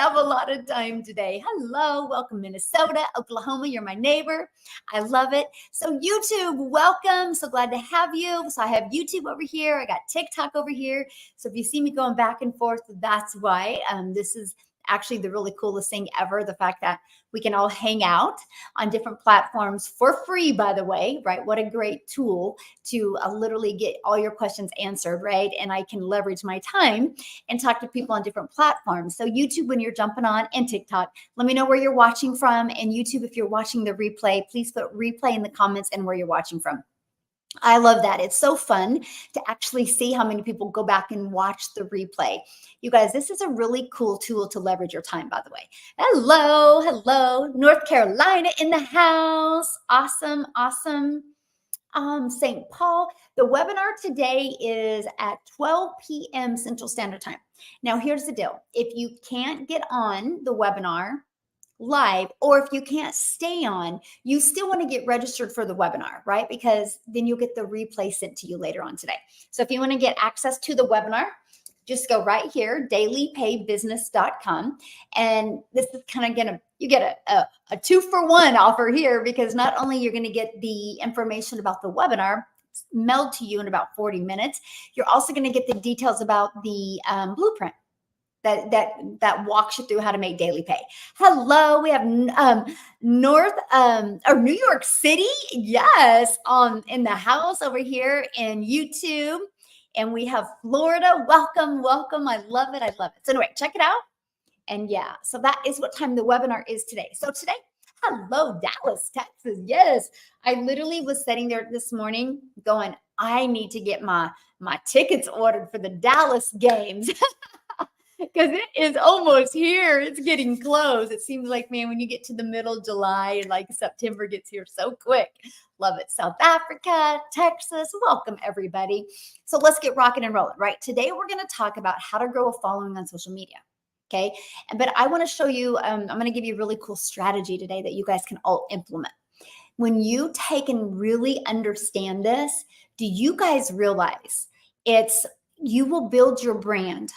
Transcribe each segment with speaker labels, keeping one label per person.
Speaker 1: have a lot of time today. Hello, welcome Minnesota, Oklahoma. You're my neighbor. I love it. So YouTube, welcome. So glad to have you. So I have YouTube over here. I got TikTok over here. So if you see me going back and forth, that's why. This is actually the really coolest thing ever. The fact that we can all hang out on different platforms for free, by the way, right? What a great tool to literally get all your questions answered, right? And I can leverage my time and talk to people on different platforms. So YouTube, when you're jumping on, and TikTok, let me know where you're watching from. And YouTube, if you're watching the replay, please put replay in the comments and where you're watching from. I love that. It's so fun to actually see how many people go back and watch the replay. You guys, this is a really cool tool to leverage your time, by the way. Hello, hello. North Carolina in the house. Awesome, awesome. St. Paul. The webinar today is at 12 p.m. Central Standard Time. Now, here's the deal. If you can't get on the webinar live, or if you can't stay on, you still want to get registered for the webinar, right? Because then you'll get the replay sent to you later on today. So if you want to get access to the webinar, just go right here, dailypaybusiness.com. And this is kind of you get a 2-for-1 offer here, because not only you're going to get the information about the webinar mailed to you in about 40 minutes, you're also going to get the details about the blueprint that walks you through how to make daily pay. Hello, we have New York City, yes, in the house over here in YouTube, and we have Florida. Welcome, welcome. I love it. I love it. So anyway, check it out. And yeah, so that is what time the webinar is today. So today, hello, Dallas, Texas. Yes, I literally was sitting there this morning going, I need to get my tickets ordered for the Dallas games. Because it is almost here. It's getting close. It seems like, man, when you get to the middle of July and like September gets here so quick. Love it. South Africa, Texas, welcome everybody. So let's get rocking and rolling, right? Today, we're going to talk about how to grow a following on social media. Okay. But I want to show you, I'm going to give you a really cool strategy today that you guys can all implement. When you take and really understand this, do you guys realize you will build your brand?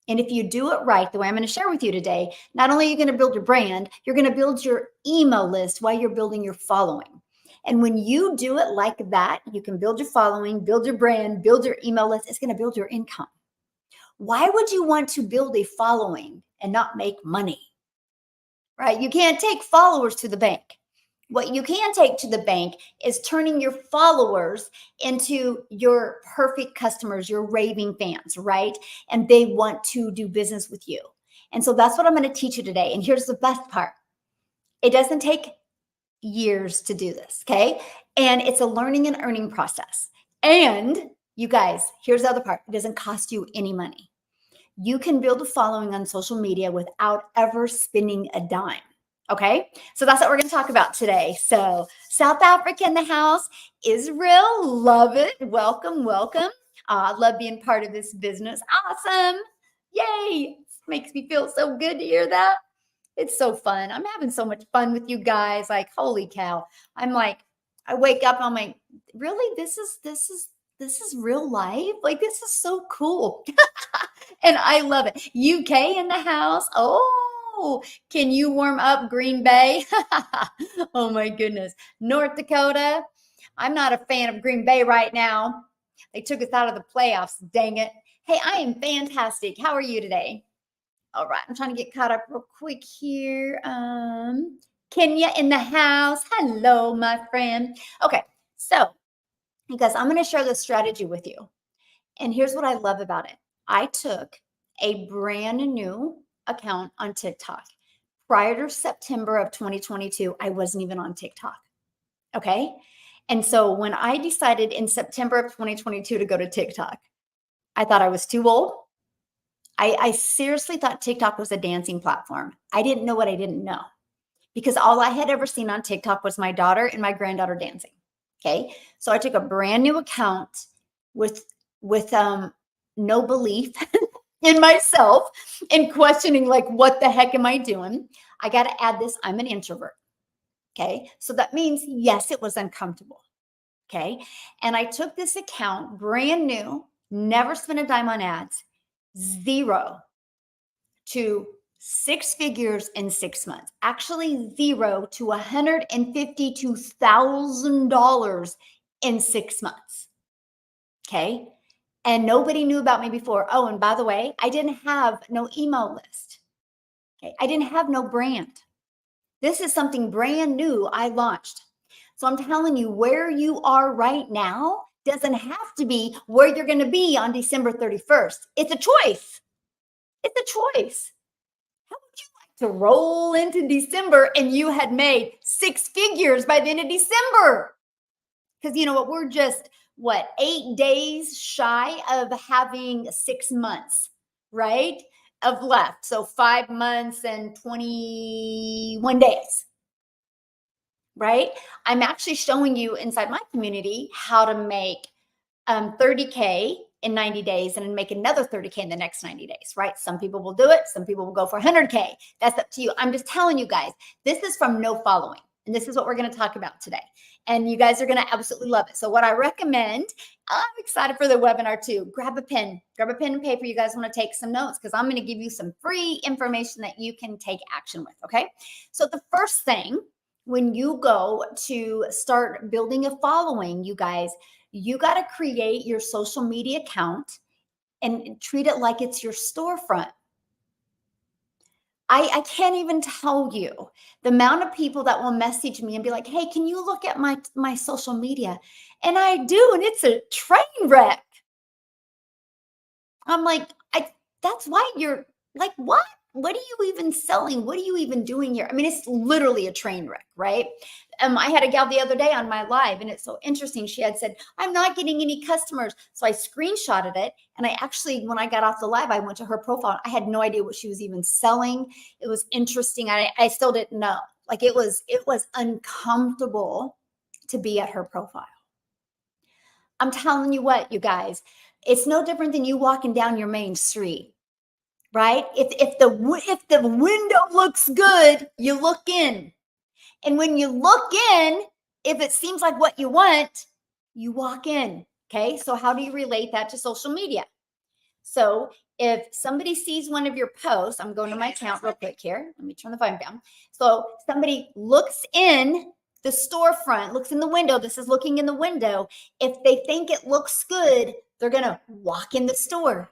Speaker 1: And if you do it right, the way I'm going to share with you today, not only are you going to build your brand, you're going to build your email list while you're building your following. And when you do it like that, you can build your following, build your brand, build your email list. It's going to build your income. Why would you want to build a following and not make money? Right? You can't take followers to the bank. What you can take to the bank is turning your followers into your perfect customers, your raving fans, right? And they want to do business with you. And so that's what I'm going to teach you today. And here's the best part. It doesn't take years to do this, okay? And it's a learning and earning process. And you guys, here's the other part. It doesn't cost you any money. You can build a following on social media without ever spending a dime. Okay, so that's what we're going to talk about today. So South Africa in the house, Israel, love it. Welcome, welcome. I love being part of this business. Awesome. Yay. Makes me feel so good to hear that. It's so fun. I'm having so much fun with you guys. Like, holy cow. I'm like, I wake up, I'm like, really? This is real life? Like, this is so cool. And I love it. UK in the house. Oh, can you warm up Green Bay? Oh my goodness. North Dakota. I'm not a fan of Green Bay right now. They took us out of the playoffs. Dang it. Hey, I am fantastic. How are you today? All right. I'm trying to get caught up real quick here. Kenya in the house. Hello, my friend. Okay. So, you guys, I'm going to share this strategy with you. And here's what I love about it. I took a brand new account on TikTok. Prior to September of 2022, I wasn't even on TikTok. Okay. And so when I decided in September of 2022 to go to TikTok, I thought I was too old. I seriously thought TikTok was a dancing platform. I didn't know what I didn't know, because all I had ever seen on TikTok was my daughter and my granddaughter dancing. Okay. So I took a brand new account with no belief in myself and questioning, like, what the heck am I doing? I got to add this. I'm an introvert. Okay. So that means, yes, it was uncomfortable. Okay. And I took this account brand new, never spent a dime on ads, zero to six figures in 6 months, actually 0 to $152,000 in 6 months. Okay. And nobody knew about me before. Oh, and by the way, I didn't have no email list. Okay. I didn't have no brand. This is something brand new I launched. So I'm telling you, where you are right now doesn't have to be where you're going to be on December 31st. It's a choice. It's a choice. How would you like to roll into December and you had made six figures by the end of December? Because you know what? We're just, 8 days shy of having 6 months, right? Of left. So 5 months and 21 days, right? I'm actually showing you inside my community how to make 30K in 90 days and then make another 30K in the next 90 days, right? Some people will do it. Some people will go for 100K. That's up to you. I'm just telling you guys, this is from no following. And this is what we're going to talk about today. And you guys are going to absolutely love it. So what I recommend, I'm excited for the webinar too. Grab a pen and paper. You guys want to take some notes because I'm going to give you some free information that you can take action with. Okay. So the first thing, when you go to start building a following, you guys, you got to create your social media account and treat it like it's your storefront. I can't even tell you the amount of people that will message me and be like, hey, can you look at my social media? And I do, and it's a train wreck. I'm like, that's why you're like, what? What are you even selling? What are you even doing here? I mean, it's literally a train wreck, right? I had a gal the other day on my live, and it's so interesting. She had said, I'm not getting any customers. So I screenshotted it. And I actually, when I got off the live, I went to her profile. I had no idea what she was even selling. It was interesting. I still didn't know. Like it was uncomfortable to be at her profile. I'm telling you what, you guys, it's no different than you walking down your main street, right? If the window looks good, you look in. And when you look in, if it seems like what you want, you walk in. Okay. So how do you relate that to social media? So if somebody sees one of your posts, I'm going to my account real quick here. Let me turn the volume down. So somebody looks in the storefront, looks in the window. This is looking in the window. If they think it looks good, they're going to walk in the store.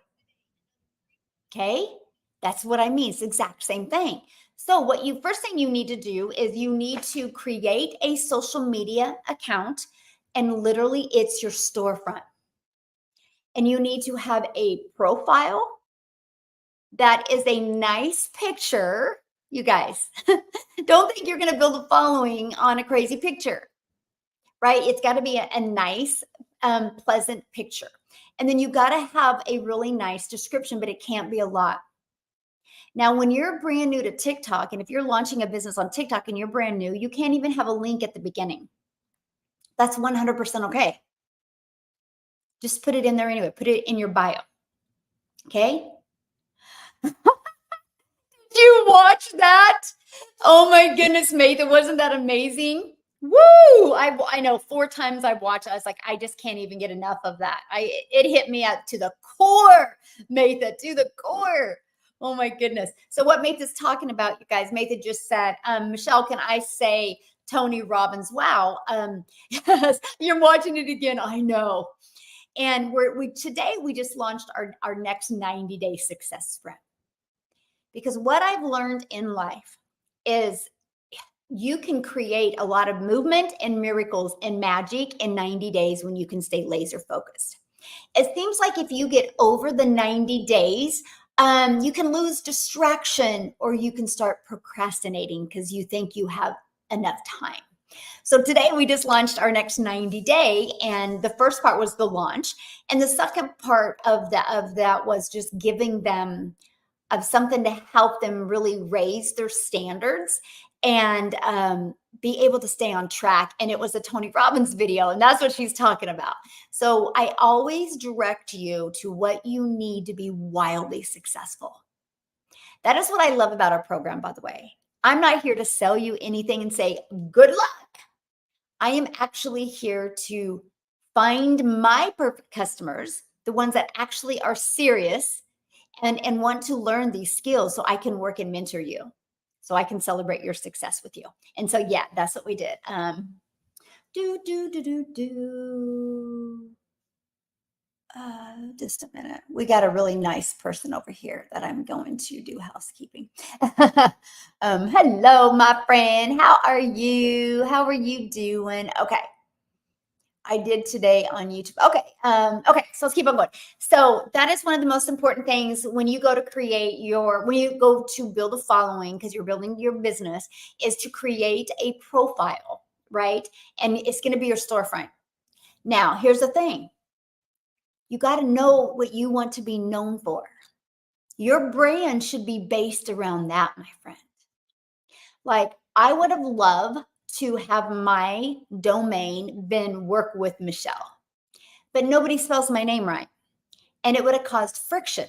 Speaker 1: Okay. That's what I mean. It's the exact same thing. So first thing you need to do is you need to create a social media account, and literally it's your storefront. And you need to have a profile that is a nice picture. You guys, don't think you're going to build a following on a crazy picture, right? It's got to be a nice, pleasant picture. And then you got to have a really nice description, but it can't be a lot. Now, when you're brand new to TikTok, and if you're launching a business on TikTok and you're brand new, you can't even have a link at the beginning. That's 100% okay. Just put it in there anyway. Put it in your bio. Okay. Did you watch that? Oh my goodness, Matha, wasn't that amazing? Woo! I know 4 times I've watched it. I was like, I just can't even get enough of that. It hit me out to the core, Matha, to the core. Oh my goodness. So what Matha's talking about, you guys, Matha just said, Michelle, can I say Tony Robbins? Wow. Yes, you're watching it again. I know. And today we just launched our next 90-day success sprint. Because what I've learned in life is you can create a lot of movement and miracles and magic in 90 days when you can stay laser focused. It seems like if you get over the 90 days, you can lose distraction, or you can start procrastinating because you think you have enough time. So today we just launched our next 90 day, and the first part was the launch. And the second part of that was just giving them of something to help them really raise their standards and be able to stay on track. And it was a Tony Robbins video, and that's what she's talking about. So I always direct you to what you need to be wildly successful. That is what I love about our program, by the way. I'm not here to sell you anything and say, good luck. I am actually here to find my perfect customers, the ones that actually are serious, and want to learn these skills so I can work and mentor you, so I can celebrate your success with you. And so, yeah, that's what we did. Do, do, do, do, do. Just a minute. We got a really nice person over here that I'm going to do housekeeping. Hello, my friend. How are you? How are you doing? Okay. I did today on YouTube. Okay. Okay. So let's keep on going. So that is one of the most important things when you go to when you go to build a following, because you're building your business, is to create a profile, right? And it's going to be your storefront. Now, here's the thing. You got to know what you want to be known for. Your brand should be based around that, my friend. Like, I would have loved to have my domain been Work with Michelle, but nobody spells my name right. And it would have caused friction.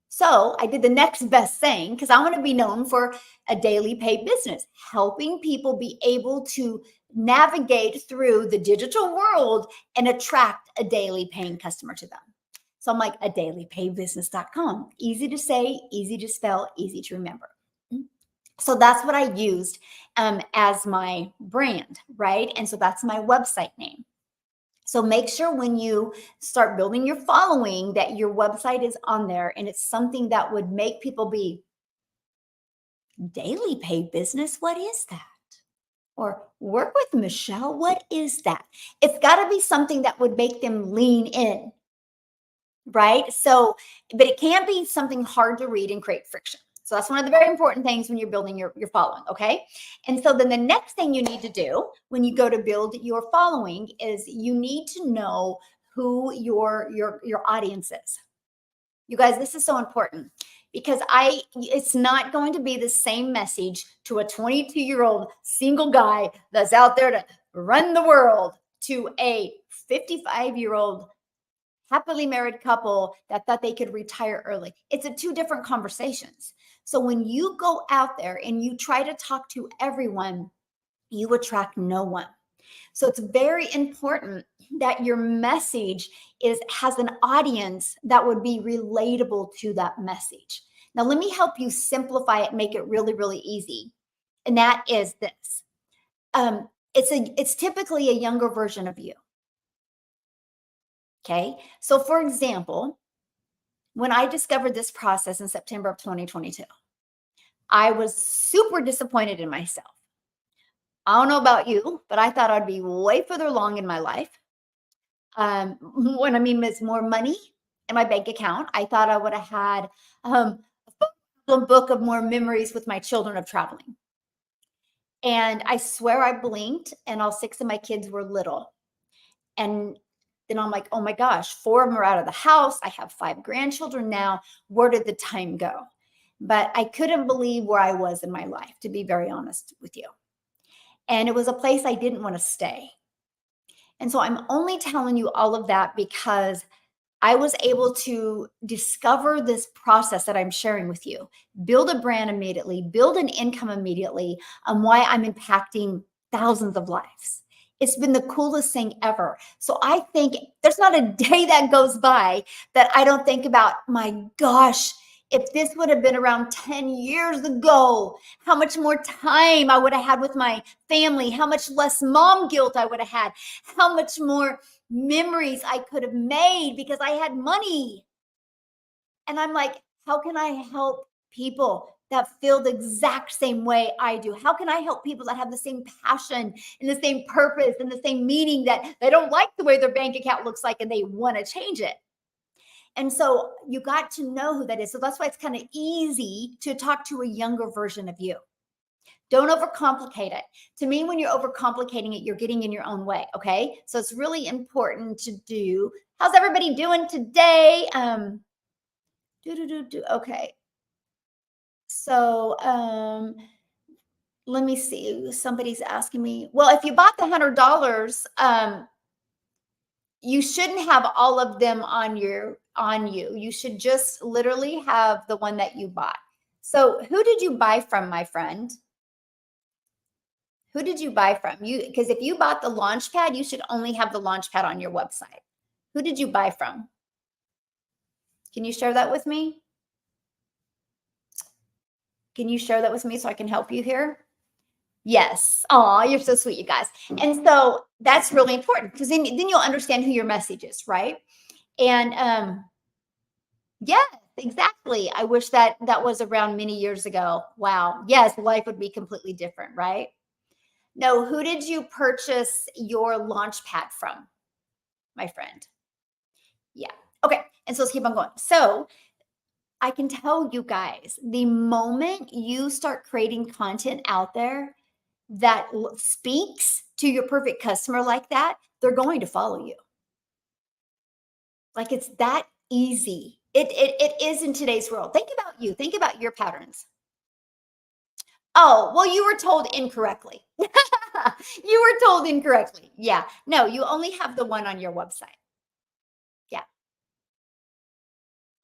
Speaker 1: So I did the next best thing because I want to be known for a daily paid business, helping people be able to navigate through the digital world and attract a daily paying customer to them. So I'm like, a dailypaidbusiness.com. Easy to say, easy to spell, easy to remember. So that's what I used as my brand, right? And so that's my website name. So make sure when you start building your following that your website is on there and it's something that would make people be, daily paid business, what is that? Or Work with Michelle, what is that? It's got to be something that would make them lean in, right? So, but it can't be something hard to read and create friction. So that's one of the very important things when you're building your following, okay? And so then the next thing you need to do when you go to build your following is you need to know who your audience is. You guys, this is so important because it's not going to be the same message to a 22-year-old single guy that's out there to run the world to a 55-year-old happily married couple that thought they could retire early. It's two different conversations. So when you go out there and you try to talk to everyone, you attract no one. So it's very important that your message has an audience that would be relatable to that message. Now, let me help you simplify it, make it really, really easy. And that is this. It's typically a younger version of you. Okay. So for example, when I discovered this process in September of 2022, I was super disappointed in myself. I don't know about you, but I thought I'd be way further along in my life. When I mean it's more money in my bank account, I thought I would have had a book of more memories with my children of traveling. And I swear I blinked and all 6 of my kids were little. And then I'm like, oh my gosh, 4 of them are out of the house. I have 5 grandchildren now. Where did the time go? But I couldn't believe where I was in my life, to be very honest with you. And it was a place I didn't want to stay. And so I'm only telling you all of that because I was able to discover this process that I'm sharing with you, build a brand immediately, build an income immediately, and why I'm impacting thousands of lives. It's been the coolest thing ever. So I think there's not a day that goes by that I don't think about, my gosh, if this would have been around 10 years ago, how much more time I would have had with my family, how much less mom guilt I would have had, how much more memories I could have made because I had money. And I'm like, how can I help people that feel the exact same way I do? How can I help people that have the same passion and the same purpose and the same meaning, that they don't like the way their bank account looks like and they want to change it? And so you got to know who that is. So that's why it's kind of easy to talk to a younger version of you. Don't overcomplicate it. To me, when you're overcomplicating it, you're getting in your own way. Okay. So it's really important to do. How's everybody doing today? Okay. So let me see. Somebody's asking me. Well, if you bought the $100, you shouldn't have all of them on you. You should just literally have the one that you bought. So who did you buy from, my friend? Who did you buy from? Because if you bought the Launchpad, you should only have the Launchpad on your website. Who did you buy from? Can you share that with me? Can you share that with me so I can help you here? Yes. Oh, you're so sweet, you guys. And so that's really important because then you'll understand who your message is, right? And yes, exactly. I wish that that was around many years ago. Wow. Yes, life would be completely different, right? No, who did you purchase your launch pad from, my friend? Yeah. Okay. And so let's keep on going. So I can tell you guys, the moment you start creating content out there that speaks to your perfect customer like that, they're going to follow you. Like it's that easy. It is in today's world. Think about you. Think about your patterns. Oh, well, you were told incorrectly. You were told incorrectly. Yeah. No, you only have the one on your website. Yeah.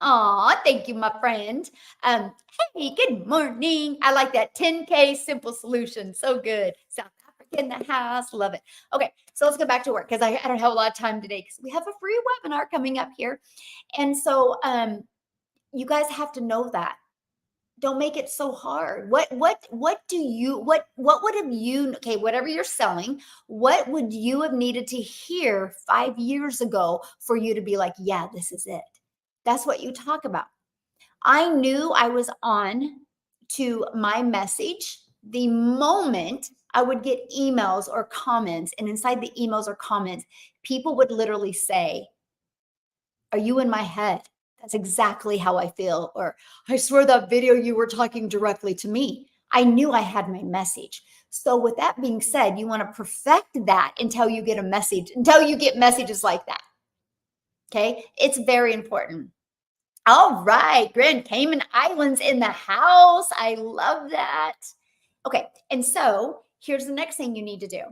Speaker 1: Aw, thank you, my friend. Hey, good morning. I like that 10K simple solution. So good. South Africa in the house. Love it. Okay, so let's go back to work because I don't have a lot of time today because we have a free webinar coming up here. And so you guys have to know that. Don't make it so hard. What do you what would have you okay, whatever you're selling, what would you have needed to hear 5 years ago for you to be like, yeah, this is it? That's what you talk about. I knew I was on to my message the moment I would get emails or comments. And inside the emails or comments, people would literally say, are you in my head? That's exactly how I feel. Or I swear that video you were talking directly to me. I knew I had my message. So, with that being said, you want to perfect that until you get a message, until you get messages like that. Okay. It's very important. All right, Grand Cayman Islands in the house. I love that. Okay, and so here's the next thing you need to do.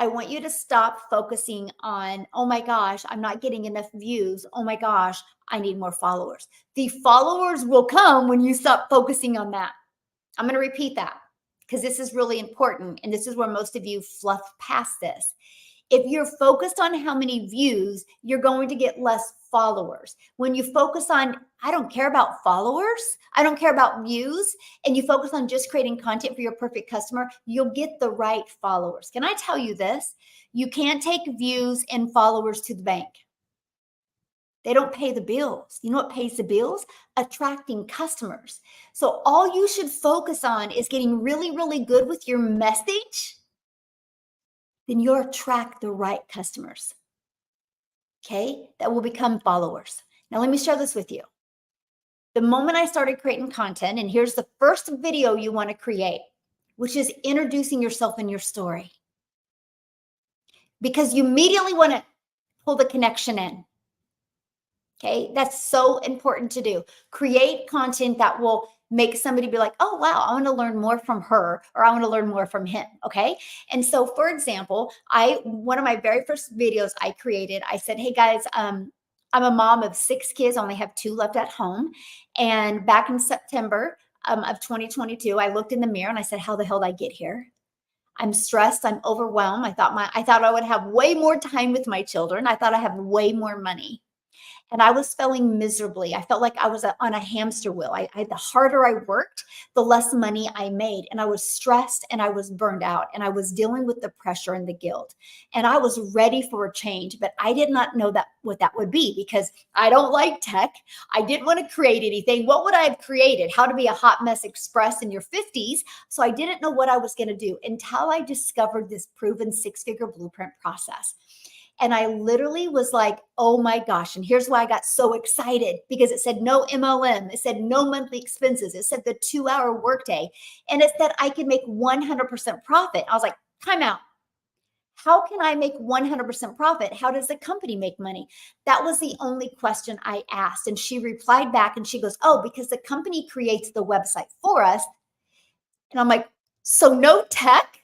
Speaker 1: I want you to stop focusing on, oh my gosh, I'm not getting enough views. Oh my gosh, I need more followers. The followers will come when you stop focusing on that. I'm going to repeat that because this is really important. And this is where most of you fluff past this. If you're focused on how many views, you're going to get less followers. When you focus on, I don't care about followers, I don't care about views, and you focus on just creating content for your perfect customer, you'll get the right followers. Can I tell you this? You can't take views and followers to the bank. They don't pay the bills. You know what pays the bills? Attracting customers. So all you should focus on is getting really, really good with your message. Then you'll attract the right customers, okay, that will become followers. Now, let me share this with you. The moment I started creating content, and here's the first video you want to create, which is introducing yourself and your story. Because you immediately want to pull the connection in. Okay, that's so important to do. Create content that will make somebody be like, oh, wow, I want to learn more from her or I want to learn more from him. Okay. And so, for example, one of my very first videos I created, I said, hey guys, I'm a mom of 6 kids, only have 2 left at home. And back in September of 2022, I looked in the mirror and I said, how the hell did I get here? I'm stressed. I'm overwhelmed. I thought I would have way more time with my children. I thought I have way more money. And I was failing miserably. I felt like I was on a hamster wheel. The harder I worked, the less money I made. And I was stressed and I was burned out and I was dealing with the pressure and the guilt. And I was ready for a change, but I did not know what that would be because I don't like tech. I didn't want to create anything. What would I have created? How to be a hot mess express in your 50s. So I didn't know what I was going to do until I discovered this proven 6-figure blueprint process. And I literally was like, oh my gosh. And here's why I got so excited because it said no MLM. It said no monthly expenses. It said the 2-hour workday. And it said I could make 100% profit. I was like, time out. How can I make 100% profit? How does the company make money? That was the only question I asked. And she replied back and she goes, oh, because the company creates the website for us. And I'm like, so no tech?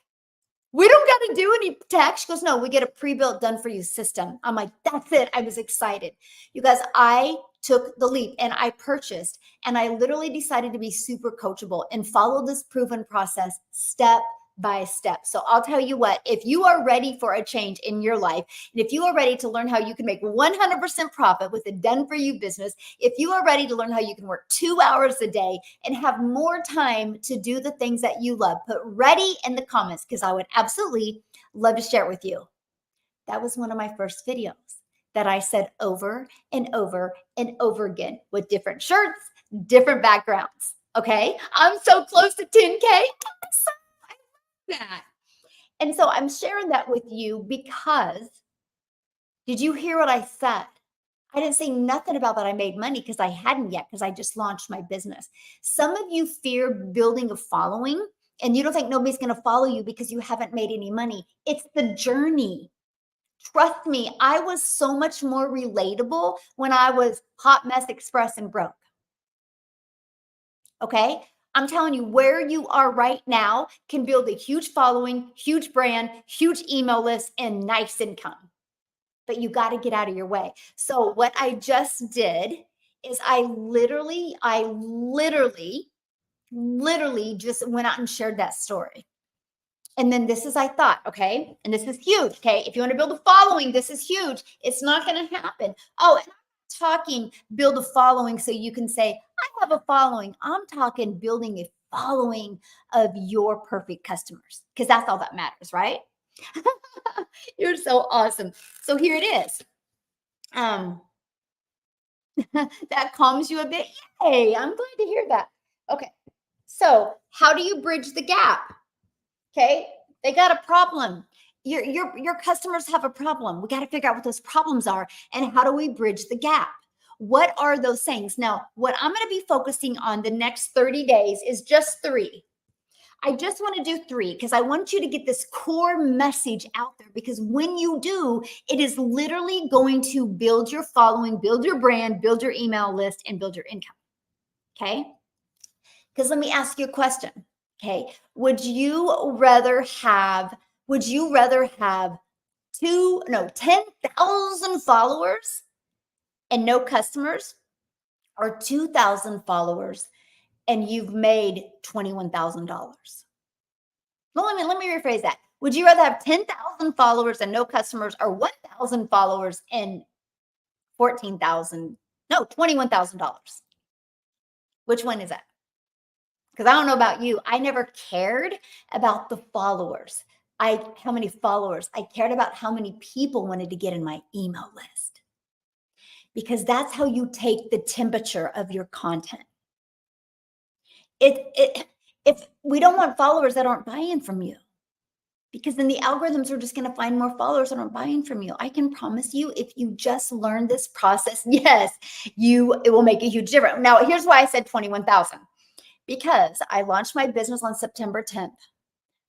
Speaker 1: We don't got to do any tech. She goes, no, we get a pre-built done for you system. I'm like, that's it. I was excited. You guys, I took the leap and I purchased and I literally decided to be super coachable and follow this proven process step by step. So I'll tell you what, if you are ready for a change in your life, and if you are ready to learn how you can make 100% profit with a done for you business, if you are ready to learn how you can work 2 hours a day and have more time to do the things that you love, put ready in the comments because I would absolutely love to share it with you. That was one of my first videos that I said over and over and over again with different shirts, different backgrounds. Okay. I'm so close to 10K. I love that. And so I'm sharing that with you because did you hear what I said? I didn't say nothing about that I made money because I hadn't yet because I just launched my business. Some of you fear building a following and you don't think nobody's going to follow you because you haven't made any money. It's the journey. Trust me, I was so much more relatable when I was hot mess express and broke. Okay. I'm telling you, where you are right now can build a huge following, huge brand, huge email list, and nice income. But you got to get out of your way. So, what I just did is I literally just went out and shared that story. And then this is, I thought, okay, and this is huge. Okay. If you want to build a following, this is huge. It's not going to happen. Oh, and I'm talking build a following so you can say, I have a following. I'm talking building a following of your perfect customers because that's all that matters, right? You're so awesome. So here it is. That calms you a bit. Yay, I'm glad to hear that. Okay. So, how do you bridge the gap? Okay, they got a problem. Your customers have a problem. We got to figure out what those problems are and how do we bridge the gap? What are those things? Now, what I'm going to be focusing on the next 30 days is just 3. I just want to do 3 because I want you to get this core message out there because when you do, it is literally going to build your following, build your brand, build your email list, and build your income. Okay. Because let me ask you a question. Okay. Would you rather have 10,000 followers and no customers or 2,000 followers and you've made $21,000? Well, let me rephrase that. Would you rather have 10,000 followers and no customers or 1,000 followers and $21,000? Which one is that? Because I don't know about you. I never cared about the followers. How many followers? I cared about how many people wanted to get in my email list. Because that's how you take the temperature of your content. If we don't want followers that aren't buying from you, because then the algorithms are just going to find more followers that aren't buying from you. I can promise you, if you just learn this process, yes, it will make a huge difference. Now, here's why I said 21,000. Because I launched my business on September 10th.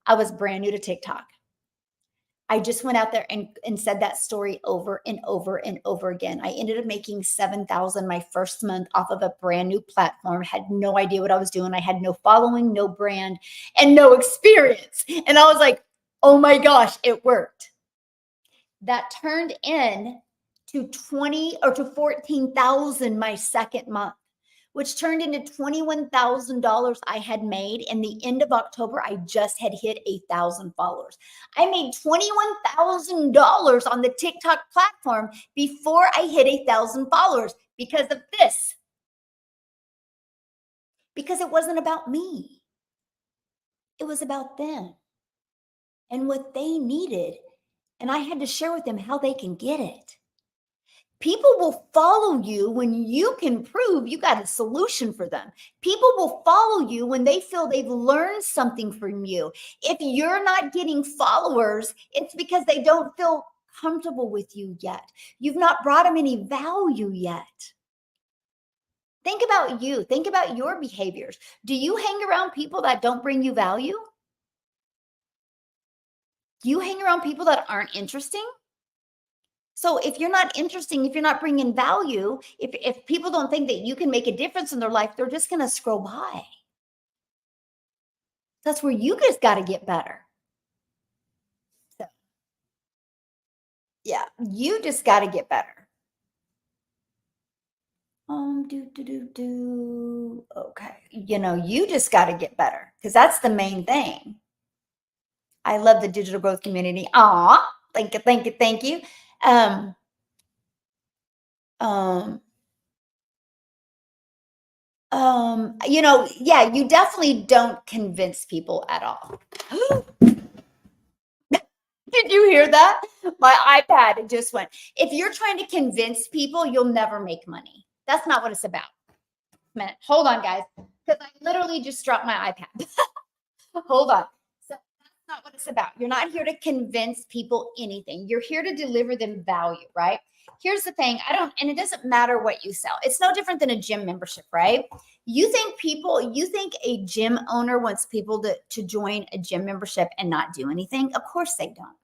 Speaker 1: I was brand new to TikTok. I just went out there and said that story over and over and over again. I ended up making 7,000 my first month off of a brand new platform. Had no idea what I was doing. I had no following, no brand, and no experience. And I was like, oh my gosh, it worked. That turned in to 20 or to 14,000 my second month, which turned into $21,000 I had made. In the end of October, I just had hit 1,000 followers. I made $21,000 on the TikTok platform before I hit 1,000 followers because of this. Because it wasn't about me. It was about them and what they needed. And I had to share with them how they can get it. People will follow you when you can prove you got a solution for them. People will follow you when they feel they've learned something from you. If you're not getting followers, it's because they don't feel comfortable with you yet. You've not brought them any value yet. Think about you. Think about your behaviors. Do you hang around people that don't bring you value? Do you hang around people that aren't interesting? So if you're not interesting, if you're not bringing value, if people don't think that you can make a difference in their life, they're just going to scroll by. That's where you guys got to get better. So, yeah, you just got to get better. Okay. You just got to get better because that's the main thing. I love the digital growth community. Aw, thank you, thank you, thank you. Um, um, yeah, you definitely don't convince people at all. Did you hear that? My iPad just went. If you're trying to convince people, you'll never make money. That's not what it's about. Minute. Hold on, guys, because I literally just dropped my iPad. Hold on. So that's not what it's about. You're not here to convince people anything. You're here to deliver them value, right? Here's the thing. And it doesn't matter what you sell. It's no different than a gym membership, right? You think a gym owner wants people to join a gym membership and not do anything? Of course they don't.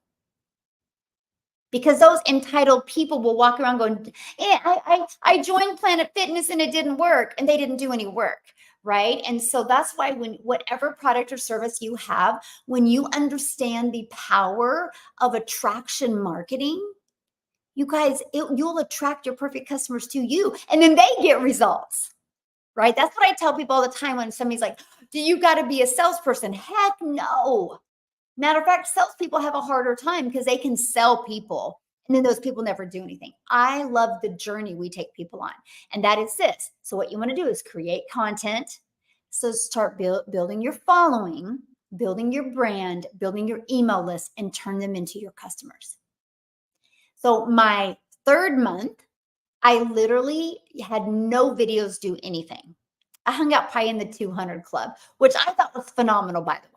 Speaker 1: Because those entitled people will walk around going, I joined Planet Fitness and it didn't work, and they didn't do any work, right? And so that's why when whatever product or service you have, when you understand the power of attraction marketing, you guys, you'll attract your perfect customers to you, and then they get results, right? That's what I tell people all the time when somebody's like, do you got to be a salesperson? Heck no. Matter of fact, salespeople have a harder time because they can sell people and then those people never do anything. I love the journey we take people on, and that is this. So, what you want to do is create content. So, start building your following, building your brand, building your email list, and turn them into your customers. So, my third month, I literally had no videos do anything. I hung out probably in the 200 club, which I thought was phenomenal, by the way.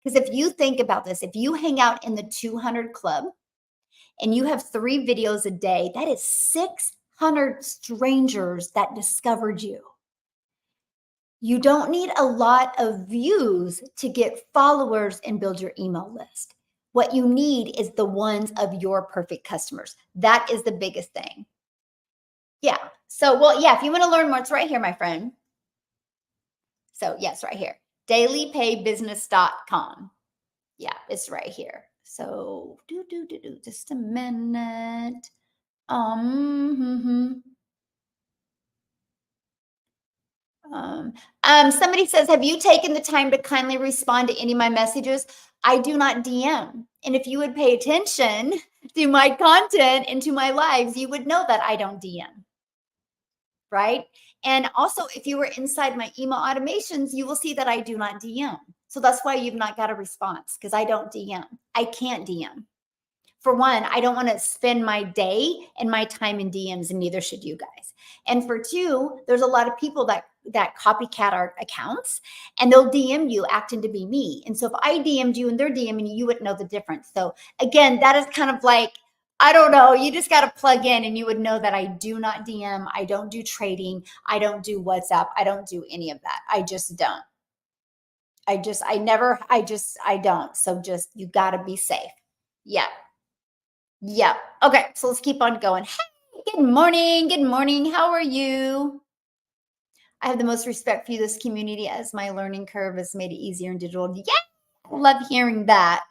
Speaker 1: Because if you think about this, if you hang out in the 200 club and you have 3 videos a day, that is 600 strangers that discovered you. You don't need a lot of views to get followers and build your email list. What you need is the ones of your perfect customers. That is the biggest thing. Yeah. So, well, yeah, if you want to learn more, it's right here, my friend. So, yes, right here. dailypaybusiness.com. Yeah, it's right here. So just a minute. Um, Somebody says, have you taken the time to kindly respond to any of my messages? I do not DM. And if you would pay attention to my content and to my lives, you would know that I don't DM. Right. And also, if you were inside my email automations, you will see that I do not DM. So that's why you've not got a response, because I don't DM. I can't DM. For one, I don't want to spend my day and my time in DMs, and neither should you guys. And for two, there's a lot of people that copycat our accounts, and they'll DM you acting to be me. And so if I DM'd you and they're DMing you, you wouldn't know the difference. So again, that is kind of like, I don't know, you just got to plug in and you would know that I do not DM, I don't do trading, I don't do WhatsApp, I don't do any of that. I just don't. I don't. So just, you got to be safe. Yeah. Yeah. Okay. So let's keep on going. Hey, good morning. Good morning. How are you? I have the most respect for you, this community, as my learning curve has made it easier in digital. Yeah. I love hearing that.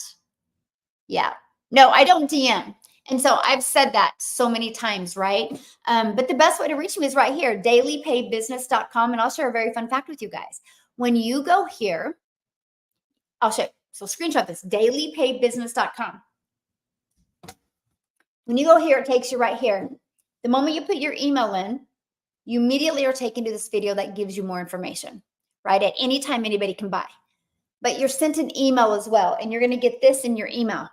Speaker 1: Yeah. No, I don't DM. And so I've said that so many times, right? But the best way to reach me is right here, dailypaybusiness.com. And I'll share a very fun fact with you guys. When you go here, I'll show you. So screenshot this, dailypaybusiness.com. When you go here, it takes you right here. The moment you put your email in, you immediately are taken to this video that gives you more information, right? At any time, anybody can buy. But you're sent an email as well, and you're going to get this in your email.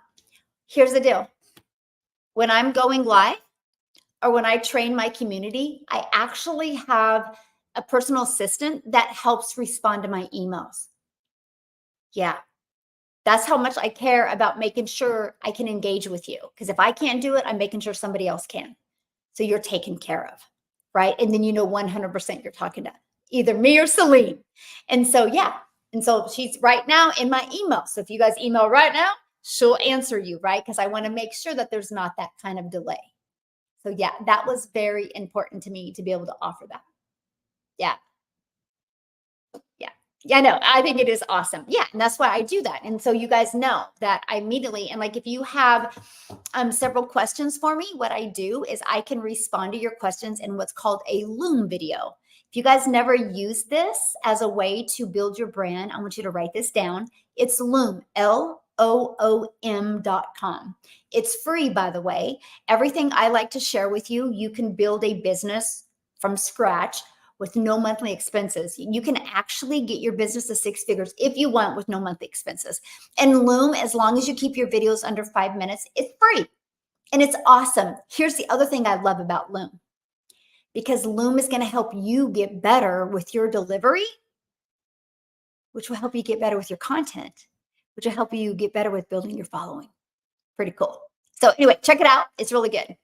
Speaker 1: Here's the deal. When I'm going live or when I train my community, I actually have a personal assistant that helps respond to my emails. Yeah. That's how much I care about making sure I can engage with you. Because if I can't do it, I'm making sure somebody else can. So you're taken care of, right? And then 100% you're talking to either me or Celine. And so, yeah. And so she's right now in my email. So if you guys email right now, she'll answer you, right? Because I want to make sure that there's not that kind of delay. So yeah, that was very important to me to be able to offer that. Yeah. Yeah, no, I think it is awesome. Yeah, and that's why I do that. And so you guys know that I immediately, and like if you have several questions for me, what I do is I can respond to your questions in what's called a Loom video. If you guys never use this as a way to build your brand, I want you to write this down. It's Loom, Loom. LOOM.com. It's free, by the way. Everything I like to share with you, you can build a business from scratch with no monthly expenses. You can actually get your business to six figures if you want with no monthly expenses. And Loom, as long as you keep your videos under 5 minutes, it's free. And it's awesome. Here's the other thing I love about Loom. Because Loom is going to help you get better with your delivery, which will help you get better with your content, which will help you get better with building your following. Pretty cool. So anyway, check it out. It's really good.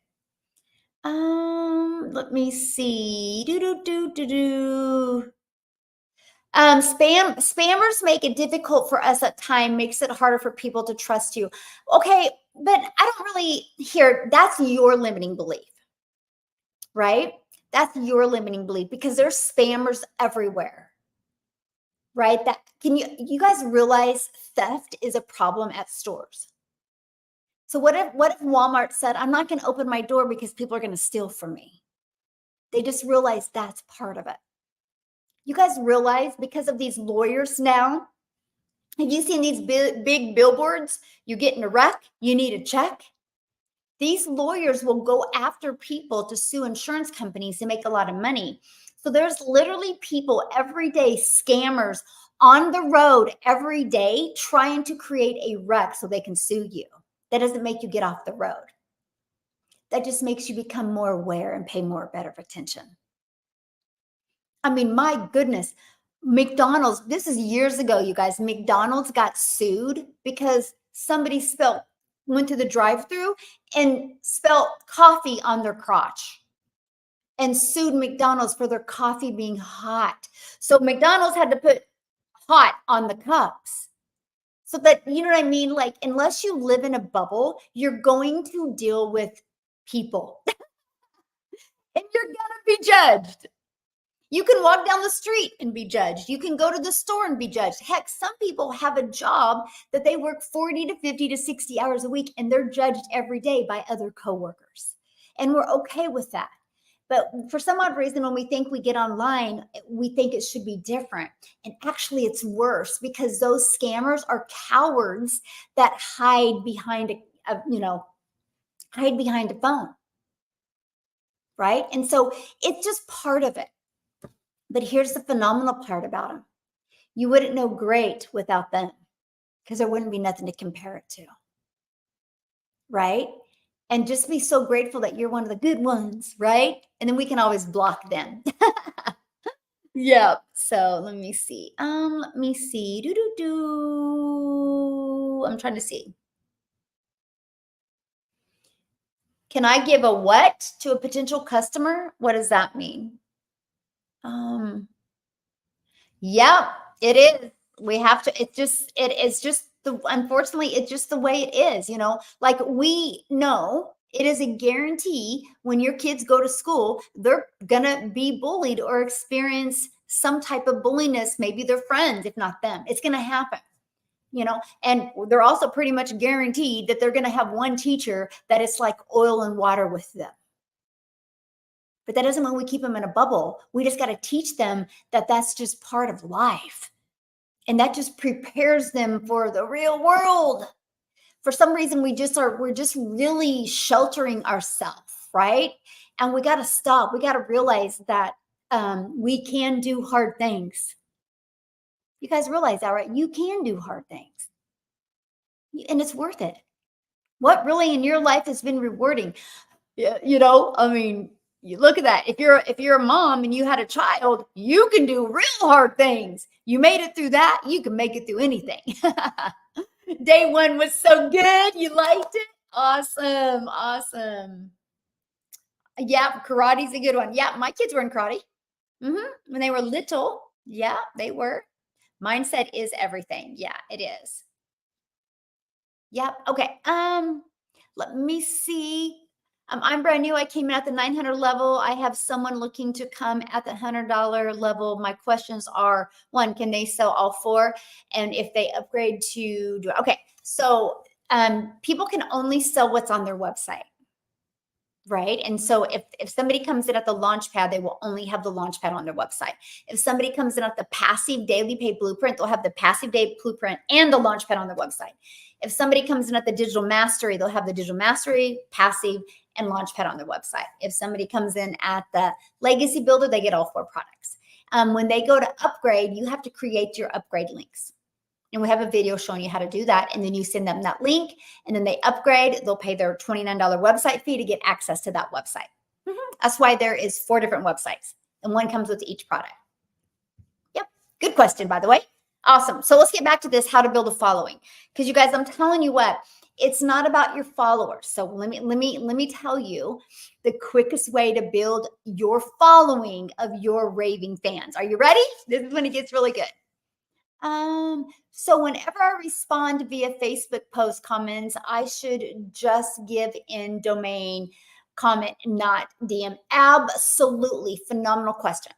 Speaker 1: Let me see. Spammers make it difficult for us at times, makes it harder for people to trust you. Okay, but I don't really hear that's your limiting belief, right? That's your limiting belief because there's spammers everywhere, right? That can you guys realize theft is a problem at stores? So what if Walmart said, I'm not going to open my door because people are going to steal from me? They just realized that's part of it. You guys realize because of these lawyers now, have you seen these big billboards? You get in a wreck, you need a check. These lawyers will go after people to sue insurance companies to make a lot of money. So there's literally people every day, scammers on the road every day trying to create a wreck so they can sue you. That doesn't make you get off the road. That just makes you become more aware and pay more better attention. I mean, my goodness, McDonald's, this is years ago, you guys, McDonald's got sued because somebody went to the drive-through and spelled coffee on their crotch and sued McDonald's for their coffee being hot. So McDonald's had to put hot on the cups. So that, you know what I mean? Like, unless you live in a bubble, you're going to deal with people and you're going to be judged. You can walk down the street and be judged. You can go to the store and be judged. Heck, some people have a job that they work 40 to 50 to 60 hours a week, and they're judged every day by other coworkers. And we're okay with that. But for some odd reason, when we think we get online, we think it should be different. And actually, it's worse because those scammers are cowards that hide behind a phone. Right? And so it's just part of it. But here's the phenomenal part about them. You wouldn't know great without them because there wouldn't be nothing to compare it to. Right? And just be so grateful that you're one of the good ones, right? And then we can always block them. Yep. So let me see. I'm trying to see. Can I give a what to a potential customer? What does that mean? Yeah, it is. We have to, unfortunately, it's just the way it is, like we know it is a guarantee when your kids go to school, they're gonna be bullied or experience some type of bulliness, maybe their friends, if not them. It's gonna happen, and they're also pretty much guaranteed that they're gonna have one teacher that it's like oil and water with them. But that doesn't mean we keep them in a bubble. We just got to teach them that that's just part of life. And that just prepares them for the real world. For some reason, we're just really sheltering ourselves, right? And we got to stop. We got to realize that we can do hard things. You guys realize that, right? You can do hard things. And it's worth it. What really in your life has been rewarding? Yeah, you look at that. If you're a mom and you had a child, you can do real hard things. You made it through that, you can make it through anything. Day one was so good. You liked it? Awesome. Yeah, karate's a good one. Yeah, my kids were in karate. When they were little. Yeah, they were. Mindset is everything. Yeah, it is. Yep. Okay. Let me see. I'm brand new. I came in at the 900 level. I have someone looking to come at the $100 level. My questions are, one, can they sell all four? And if they upgrade to okay. So people can only sell what's on their website. right? And so if somebody comes in at the launch pad, they will only have the launch pad on their website. If somebody comes in at the passive daily pay blueprint, they'll have the passive day blueprint and the launch pad on their website. If somebody comes in at the digital mastery, they'll have the digital mastery, passive, and launch pad on their website. If somebody comes in at the legacy builder, they get all 4 products. When they go to upgrade, you have to create your upgrade links. And we have a video showing you how to do that. And then you send them that link and then they upgrade. They'll pay their $29 website fee to get access to that website. That's why there is 4 different websites and one comes with each product. Yep. Good question, by the way. Awesome. So let's get back to this, how to build a following. Because you guys, I'm telling you what, it's not about your followers. So let me tell you the quickest way to build your following of your raving fans. Are you ready? This is when it gets really good. So whenever I respond via Facebook post comments, I should just give in domain comment, not DM. Absolutely phenomenal question.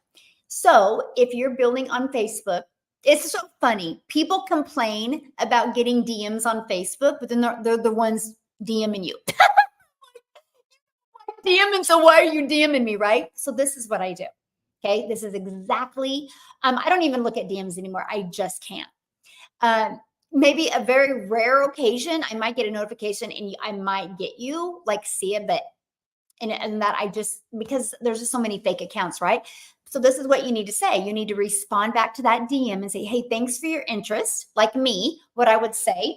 Speaker 1: So if you're building on Facebook, it's so funny. People complain about getting DMs on Facebook, but then they're the ones DMing you. DMing, so why are you DMing me, right? So this is what I do. Okay, this is exactly, I don't even look at DMs anymore. I just can't. Maybe a very rare occasion, I might get a notification and I might get you, like see it, but, and that I just, because there's just so many fake accounts, right? So this is what you need to say. You need to respond back to that DM and say, hey, thanks for your interest. Like me, what I would say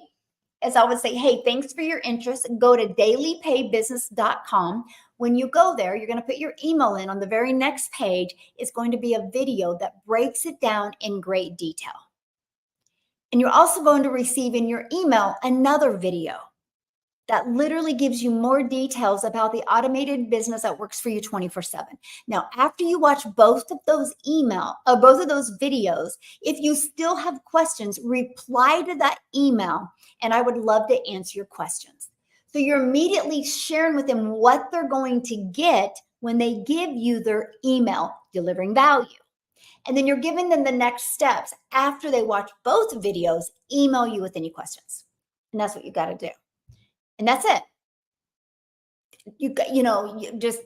Speaker 1: is I would say, hey, thanks for your interest. Go to dailypaybusiness.com. When you go there, you're going to put your email in. On the very next page is going to be a video that breaks it down in great detail. And you're also going to receive in your email another video that literally gives you more details about the automated business that works for you 24/7. Now, after you watch both of those both of those videos, if you still have questions, reply to that email and I would love to answer your questions. So you're immediately sharing with them what they're going to get when they give you their email, delivering value. And then you're giving them the next steps after they watch both videos, email you with any questions. And that's what you got to do. And that's it.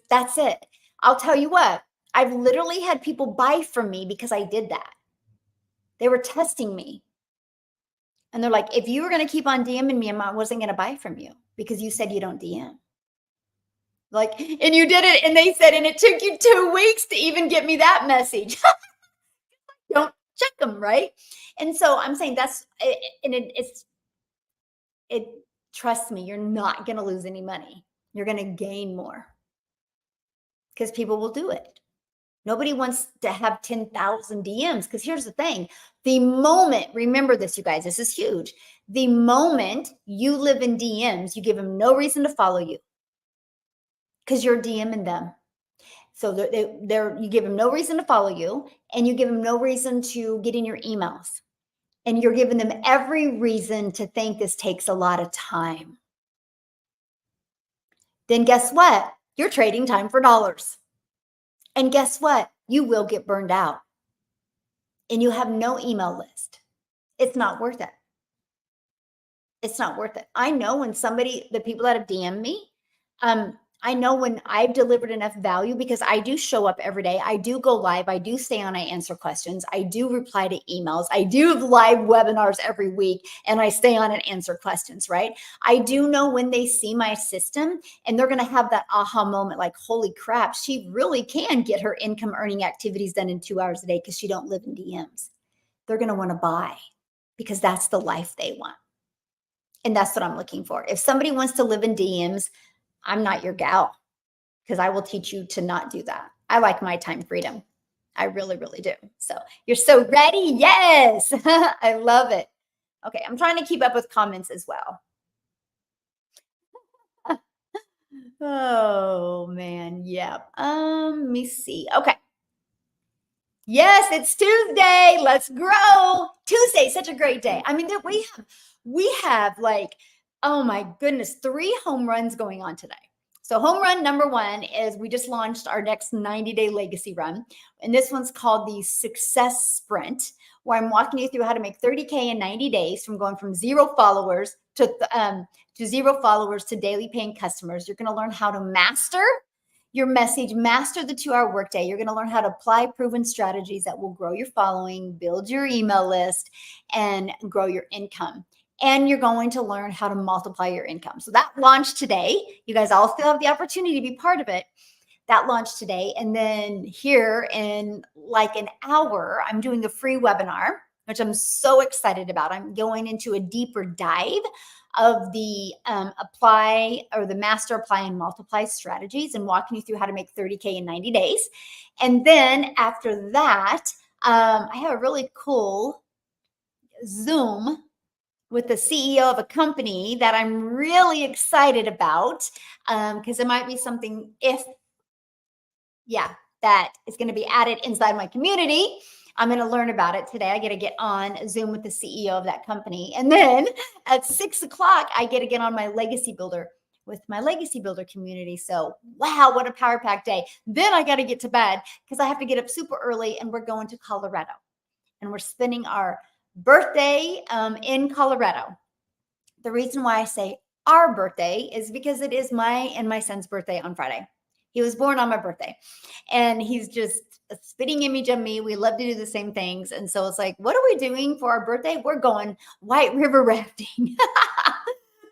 Speaker 1: That's it. I'll tell you what, I've literally had people buy from me because I did that. They were testing me. And they're like, if you were going to keep on DMing me, I wasn't going to buy from you because you said you don't DM. Like, and you did it. And they said, and it took you 2 weeks to even get me that message. Don't check them, right? And so I'm saying trust me, you're not going to lose any money. You're going to gain more because people will do it. Nobody wants to have 10,000 DMs because here's the thing. The moment, remember this, you guys, this is huge. The moment you live in DMs, you give them no reason to follow you because you're DMing them. So you give them no reason to follow you and you give them no reason to get in your emails. And you're giving them every reason to think this takes a lot of time. Then guess what? You're trading time for dollars. And guess what? You will get burned out. And you have no email list. It's not worth it. It's not worth it. I know when the people that have DM'd me, I know when I've delivered enough value because I do show up every day. I do go live. I do stay on. I answer questions. I do reply to emails. I do have live webinars every week and I stay on and answer questions, right? I do know when they see my system and they're going to have that aha moment like, holy crap, she really can get her income earning activities done in 2 hours a day because she don't live in DMs. They're going to want to buy because that's the life they want. And that's what I'm looking for. If somebody wants to live in DMs, I'm not your gal because I will teach you to not do that. I like my time freedom. I really, really do. So you're so ready? Yes. I love it. Okay. I'm trying to keep up with comments as well. Oh man. Yeah. Let me see. Okay. Yes, it's Tuesday. Let's grow. Tuesday, such a great day. I mean, we have like, oh my goodness, 3 home runs going on today. So home run number 1 is we just launched our next 90-day legacy run. And this one's called the Success Sprint. where I'm walking you through how to make 30K in 90 days from going from zero followers to zero followers to daily paying customers. You're going to learn how to master your message, master the 2-hour workday. You're going to learn how to apply proven strategies that will grow your following, build your email list, and grow your income. And you're going to learn how to multiply your income. So that launched today. You guys all still have the opportunity to be part of it. That launched today. And then here in like an hour, I'm doing a free webinar, which I'm so excited about. I'm going into a deeper dive of the master, apply, and multiply strategies and walking you through how to make 30K in 90 days. And then after that, I have a really cool Zoom with the CEO of a company that I'm really excited about because it might be something that is going to be added inside my community. I'm going to learn about it today. I get to get on Zoom with the CEO of that company. And then at 6 o'clock, I get to get on my Legacy Builder with my Legacy Builder community. So, wow, what a power pack day. Then I got to get to bed because I have to get up super early and we're going to Colorado. And we're spending our birthday in Colorado. The reason why I say our birthday is because it is my and my son's birthday on Friday. He was born on my birthday and he's just a spitting image of me. We love to do the same things. And so it's like, what are we doing for our birthday? We're going White River rafting.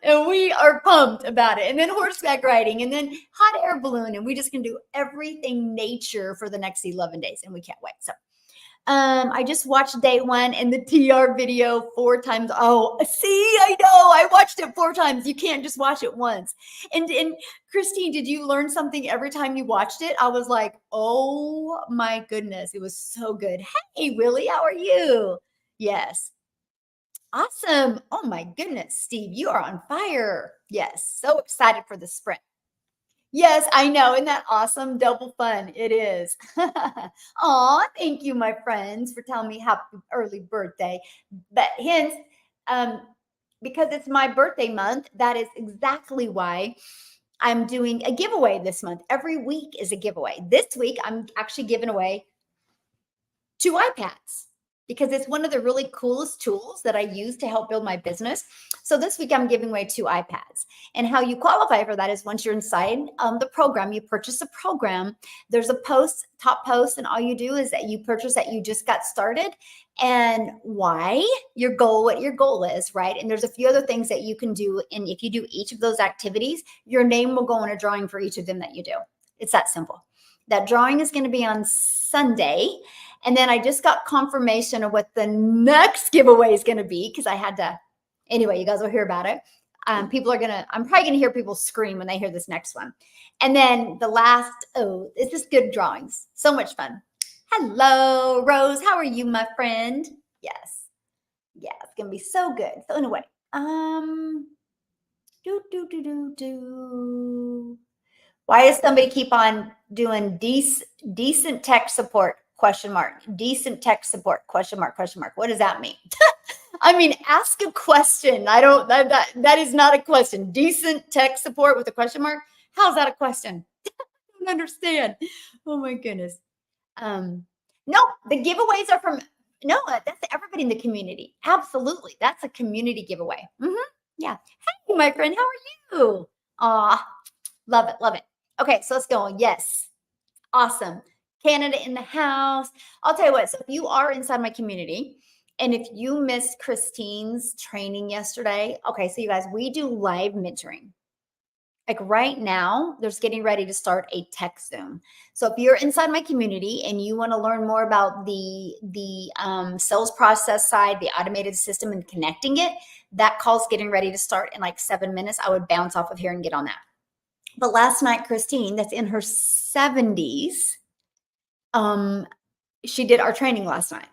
Speaker 1: And we are pumped about it. And then horseback riding and then hot air balloon. And we just can do everything nature for the next 11 days. And we can't wait. So I just watched day 1 and the TR video 4 times. Oh, see, I know I watched it 4 times. You can't just watch it once. And Christine, did you learn something every time you watched it? I was like, oh my goodness. It was so good. Hey, Willie, how are you? Yes. Awesome. Oh my goodness, Steve, you are on fire. Yes. So excited for the sprint. Yes, I know. Isn't that awesome? Double fun. It is. Aw, thank you, my friends, for telling me happy early birthday. But hence, because it's my birthday month, that is exactly why I'm doing a giveaway this month. Every week is a giveaway. This week, I'm actually giving away 2 iPads because it's one of the really coolest tools that I use to help build my business. So this week I'm giving away 2 iPads. And how you qualify for that is once you're inside the program, you purchase a program, there's a top post, and all you do is that you purchase that you just got started and why, what your goal is, right? And there's a few other things that you can do. And if you do each of those activities, your name will go in a drawing for each of them that you do. It's that simple. That drawing is going to be on Sunday. And then I just got confirmation of what the next giveaway is going to be because I had to. Anyway, you guys will hear about it. I'm probably going to hear people scream when they hear this next one. And then the last, it's just good drawings. So much fun. Hello, Rose. How are you, my friend? Yes. Yeah, it's going to be so good. So anyway, why does somebody keep on doing decent tech support? ? Decent tech support ? What does that mean? I mean, ask a question. I don't, that is not a question. Decent tech support with a question mark. How's that a question? I don't understand. Oh my goodness. No, the giveaways are that's everybody in the community. Absolutely. That's a community giveaway. Yeah. Hey, my friend, how are you? Aw, love it. Love it. Okay, so let's go. Yes. Awesome. Canada in the house. I'll tell you what. So if you are inside my community and if you missed Christine's training yesterday, okay, so you guys, we do live mentoring. Like right now, there's getting ready to start a tech Zoom. So if you're inside my community and you want to learn more about the sales process side, the automated system and connecting it, that call's getting ready to start in like 7 minutes. I would bounce off of here and get on that. But last night, Christine, that's in her 70s, she did our training last night.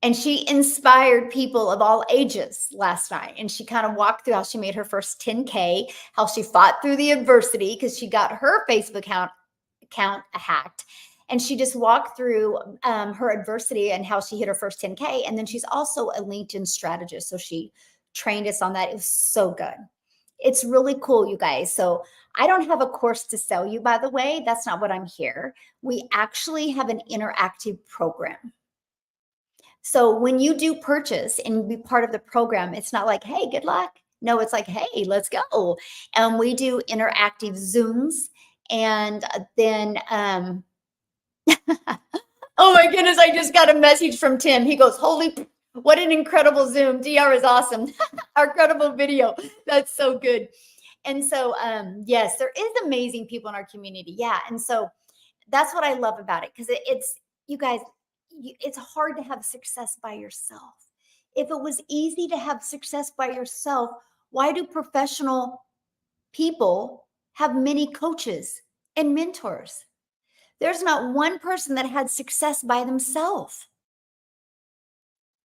Speaker 1: And she inspired people of all ages last night. And she kind of walked through how she made her first 10K, how she fought through the adversity because she got her Facebook account hacked. And she just walked through her adversity and how she hit her first 10K. And then she's also a LinkedIn strategist. So she trained us on that. It was so good. It's really cool, you guys. So I don't have a course to sell you, by the way. That's not what I'm here. We actually have an interactive program. So when you do purchase and be part of the program, it's not like, hey, good luck. No, it's like, hey, let's go. And we do interactive Zooms. And then, oh my goodness, I just got a message from Tim. He goes, what an incredible Zoom. DR is awesome. Our incredible video. That's so good. And so, yes, there is amazing people in our community. Yeah. And so that's what I love about it, because it's, you guys, it's hard to have success by yourself. If it was easy to have success by yourself, why do professional people have many coaches and mentors? There's not one person that had success by themselves,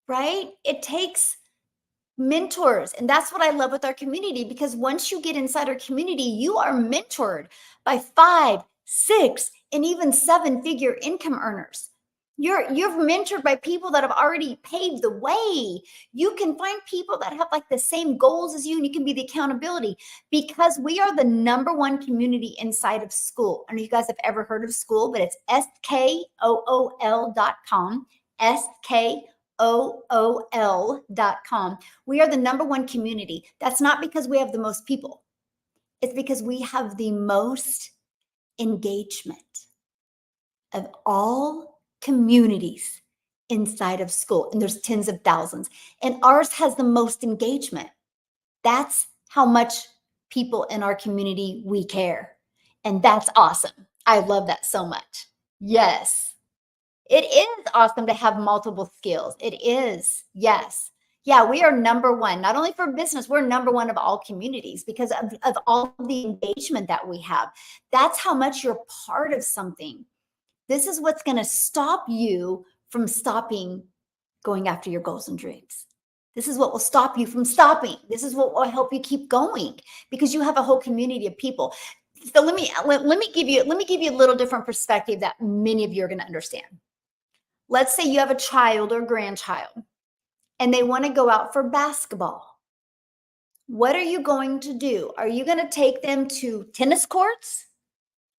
Speaker 1: right? It takes mentors. And that's what I love with our community, because once you get inside our community, you are mentored by 5, 6, and even 7-figure income earners. You're mentored by people that have already paved the way. You can find people that have like the same goals as you, and you can be the accountability, because we are the .1 community inside of Skool. I don't know if you guys have ever heard of Skool, but it's SKOOL.com. SKOOL.com. We are the .1 community. That's not because we have the most people. It's because we have the most engagement of all communities inside of Skool. And there's tens of thousands. And ours has the most engagement. That's how much people in our community we care. And that's awesome. I love that so much. Yes. It is awesome to have multiple skills. It is. Yes. Yeah, we are .1, not only for business, we're .1 of all communities because of all of the engagement that we have. That's how much you're part of something. This is what's going to stop you from stopping going after your goals and dreams. This is what will stop you from stopping. This is what will help you keep going, because you have a whole community of people. So let me give you a little different perspective that many of you are going to understand. Let's say you have a child or grandchild and they want to go out for basketball. What are you going to do? Are you going to take them to tennis courts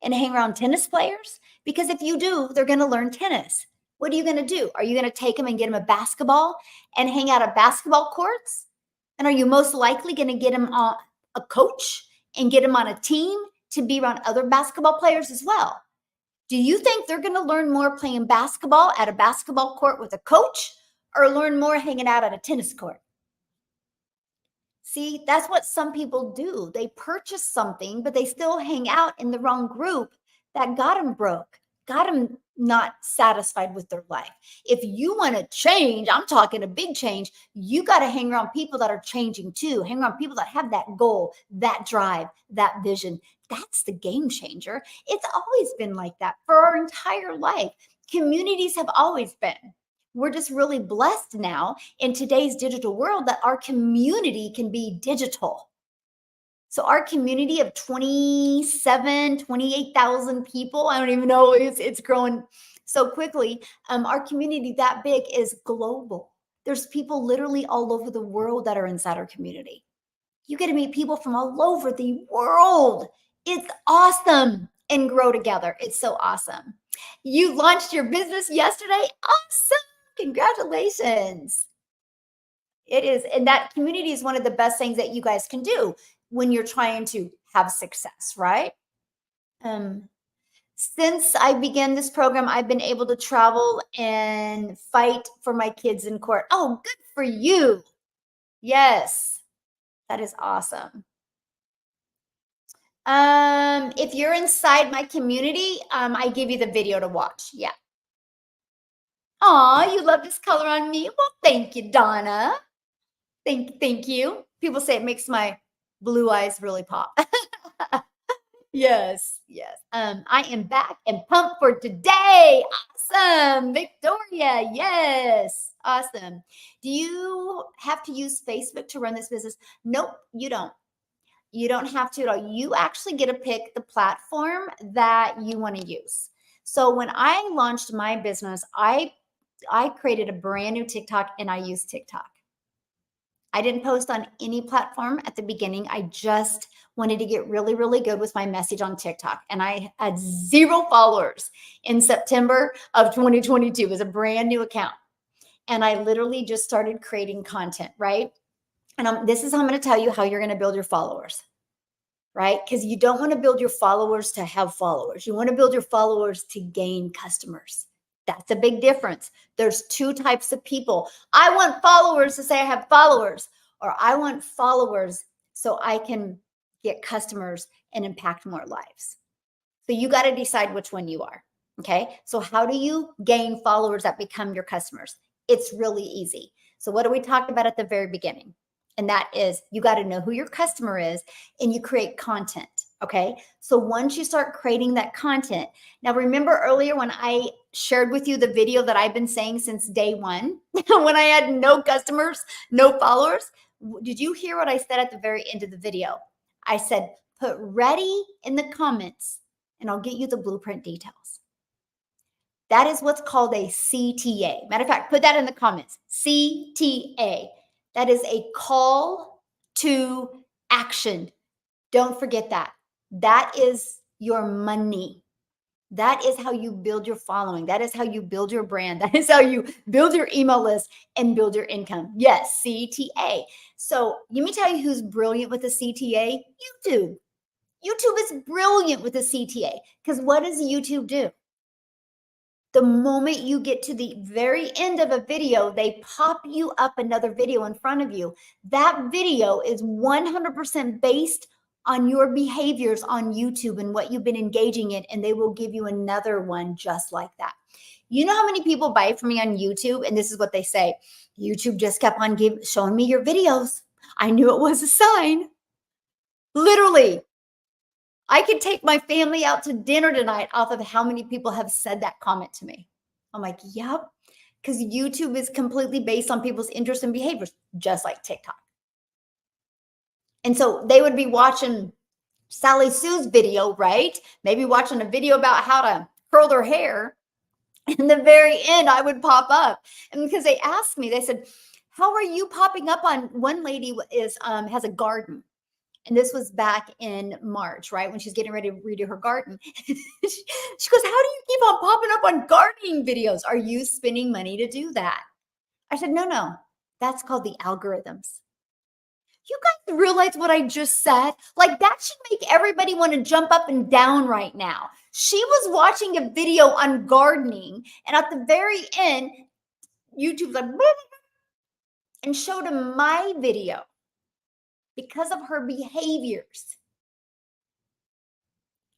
Speaker 1: and hang around tennis players? Because if you do, they're going to learn tennis. What are you going to do? Are you going to take them and get them a basketball and hang out at basketball courts? And are you most likely going to get them a coach and get them on a team to be around other basketball players as well? Do you think they're going to learn more playing basketball at a basketball court with a coach, or learn more hanging out at a tennis court? See, that's what some people do. They purchase something, but they still hang out in the wrong group that got them broke, got them not satisfied with their life. If you want to change, I'm talking a big change, you got to hang around people that are changing too. Hang around people that have that goal, that drive, that vision. That's the game changer. It's always been like that for our entire life. Communities have always been. We're just really blessed now in today's digital world that our community can be digital. So our community of 28,000 people, I don't even know, it's growing so quickly. Our community that big is global. There's people literally all over the world that are inside our community. You get to meet people from all over the world. It's awesome, and grow together. It's so awesome. You launched your business yesterday. Awesome. Congratulations. It is. And that community is one of the best things that you guys can do when you're trying to have success, right? Since I began this program, I've been able to travel and fight for my kids in court. Oh, good for you. Yes, that is awesome. If you're inside my community, I give you the video to watch. Yeah. Aw, you love this color on me. Well, thank you, Donna. Thank you. People say it makes my blue eyes really pop. Yes. I am back and pumped for today. Awesome. Victoria. Yes. Awesome. Do you have to use Facebook to run this business? Nope, you don't. You don't have to at all. You actually get to pick the platform that you want to use. So when I launched my business, I created a brand new TikTok, and I used TikTok. I didn't post on any platform at the beginning. I just wanted to get really, really good with my message on TikTok. And I had 0 followers in September of 2022. It was a brand new account. and I literally just started creating content, right? And this is how I'm going to tell you how you're going to build your followers, right? Because you don't want to build your followers to have followers. You want to build your followers to gain customers. That's a big difference. There's two types of people. I want followers to say I have followers, or I want followers so I can get customers and impact more lives. So you got to decide which one you are. Okay. So how do you gain followers that become your customers? It's really easy. So what do we talk about at the very beginning? And that is you got to know who your customer is and you create content. Okay. So once you start creating that content, now remember earlier when I shared with you the video that I've been saying since day one, when I had no customers, no followers, did you hear what I said at the very end of the video? I said, put ready in the comments and I'll get you the blueprint details. That is what's called a CTA. Matter of fact, put that in the comments. CTA. That is a call to action. Don't forget that. That is your money. That is how you build your following. That is how you build your brand. That is how you build your email list and build your income. Yes, CTA. So let me tell you who's brilliant with the CTA. YouTube. YouTube is brilliant with the CTA because what does YouTube do? The moment you get to the very end of a video, they pop you up another video in front of you. That video is 100% based on your behaviors on YouTube and what you've been engaging in, and they will give you another one just like that. You know how many people buy from me on YouTube? And this is what they say. YouTube just kept on showing me your videos. I knew it was a sign. Literally. I could take my family out to dinner tonight off of how many people have said that comment to me. I'm like, yep, because YouTube is completely based on people's interests and behaviors, just like TikTok. And so they would be watching Sally Sue's video, right? Maybe watching a video about how to curl their hair. In the very end, I would pop up. And because they asked me, they said, how are you popping up on one lady has a garden? And this was back in March, right? When she's getting ready to redo her garden. She goes, how do you keep on popping up on gardening videos? Are you spending money to do that? I said, no, that's called the algorithms. You guys realize what I just said? Like that should make everybody want to jump up and down right now. She was watching a video on gardening and at the very end, YouTube's like, and showed him my video. Because of her behaviors.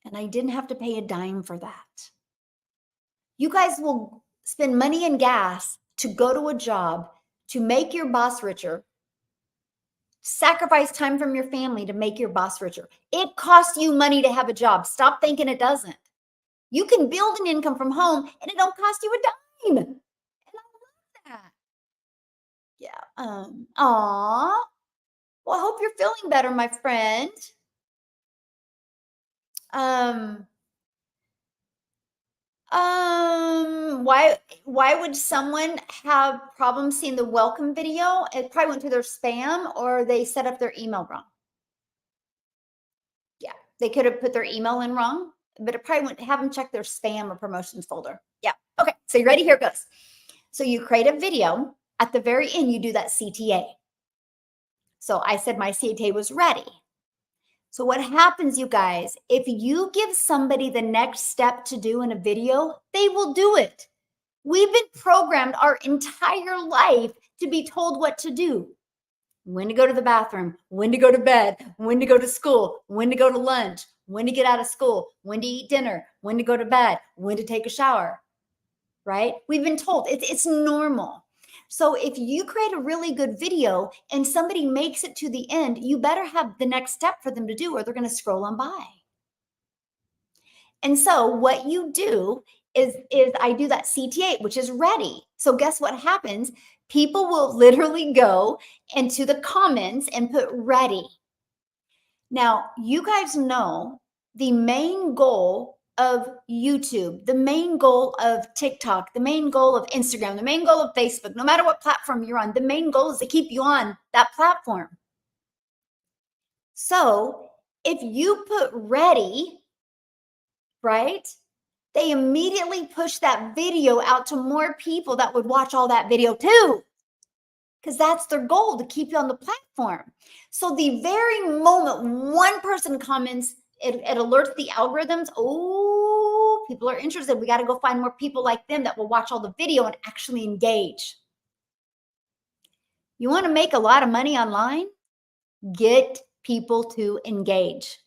Speaker 1: And I didn't have to pay a dime for that. You guys will spend money and gas to go to a job to make your boss richer, sacrifice time from your family to make your boss richer. It costs you money to have a job. Stop thinking it doesn't. You can build an income from home and it don't cost you a dime. And I love that. Yeah. Aw. Well, I hope you're feeling better, my friend. Why would someone have problems seeing the welcome video? It probably went to their spam or they set up their email wrong. Yeah, they could have put their email in wrong, but it probably went have them check their spam or promotions folder. Yeah. Okay. So you ready? Here it goes. So you create a video. At the very end, you do that CTA. So I said my CTA was ready. So what happens, you guys, if you give somebody the next step to do in a video, they will do it. We've been programmed our entire life to be told what to do. When to go to the bathroom, when to go to bed, when to go to school, when to go to lunch, when to get out of school, when to eat dinner, when to go to bed, when to take a shower, right? We've been told it's normal. So if you create a really good video and somebody makes it to the end, you better have the next step for them to do or they're going to scroll on by. And so what you do is I do that CTA, which is ready. So guess what happens? People will literally go into the comments and put ready. Now, you guys know the main goal of YouTube, the main goal of TikTok, the main goal of Instagram, the main goal of Facebook, no matter what platform you're on, the main goal is to keep you on that platform. So if you put ready, right, they immediately push that video out to more people that would watch all that video too. Because that's their goal, to keep you on the platform. So the very moment one person comments, it alerts the algorithms, oh, people are interested. We got to go find more people like them that will watch all the video and actually engage. You want to make a lot of money online? Get people to engage.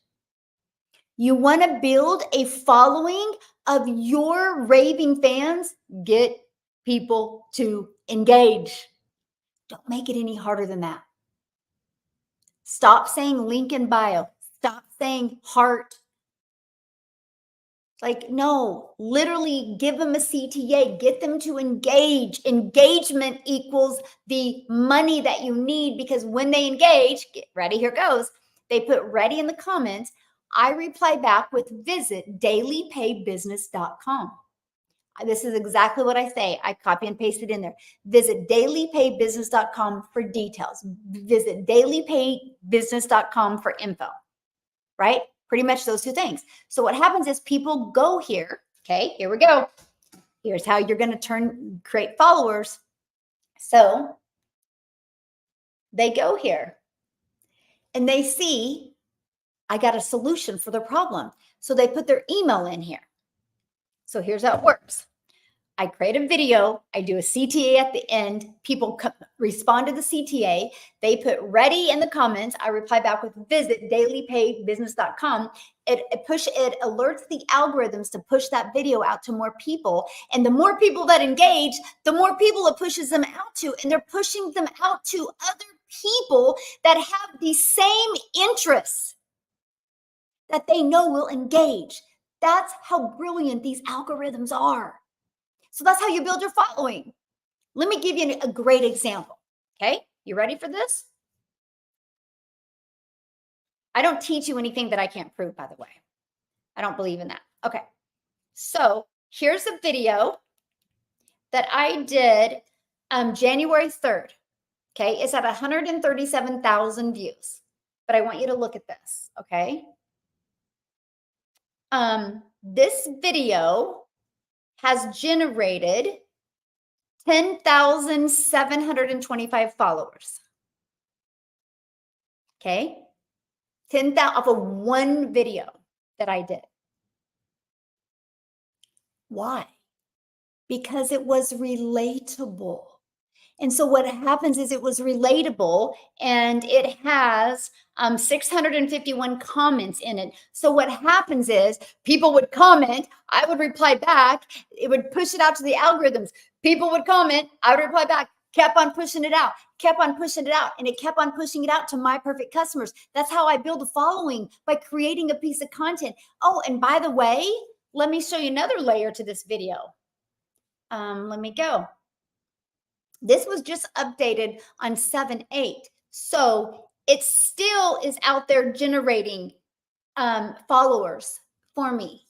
Speaker 1: You want to build a following of your raving fans? Get people to engage. Don't make it any harder than that. Stop saying link in bio. Stop saying heart. Like, no, literally give them a CTA, get them to engage. Engagement equals the money that you need, because when they engage, get ready, here goes. They put ready in the comments. I reply back with visit dailypaybusiness.com. This is exactly what I say. I copy and paste it in there. Visit dailypaybusiness.com for details. Visit dailypaybusiness.com for info, right? Pretty much those two things. So what happens is people go here. Okay, here we go. Here's how you're going to create followers. So they go here and they see, I got a solution for their problem. So they put their email in here. So here's how it works. I create a video, I do a CTA at the end, people respond to the CTA, they put ready in the comments, I reply back with visit dailypaybusiness.com. It alerts the algorithms to push that video out to more people. And the more people that engage, the more people it pushes them out to. And they're pushing them out to other people that have the same interests that they know will engage. That's how brilliant these algorithms are. So that's how you build your following. Let me give you a great example. Okay, you ready for this? I don't teach you anything that I can't prove, by the way. I don't believe in that. Okay, so here's a video that I did January 3rd. Okay, it's at 137,000 views, but I want you to look at this, okay? This video has generated 10,725 followers. Okay, 10,000 off of one video that I did. Why? Because it was relatable. And so what happens is it was relatable, and it has 651 comments in it. So what happens is people would comment, I would reply back, it would push it out to the algorithms. People would comment, I would reply back, kept on pushing it out, kept on pushing it out, and it kept on pushing it out to my perfect customers. That's how I build a following, by creating a piece of content. Oh, and by the way, let me show you another layer to this video. Let me go. This was just updated on 7/8. So it still is out there generating followers for me.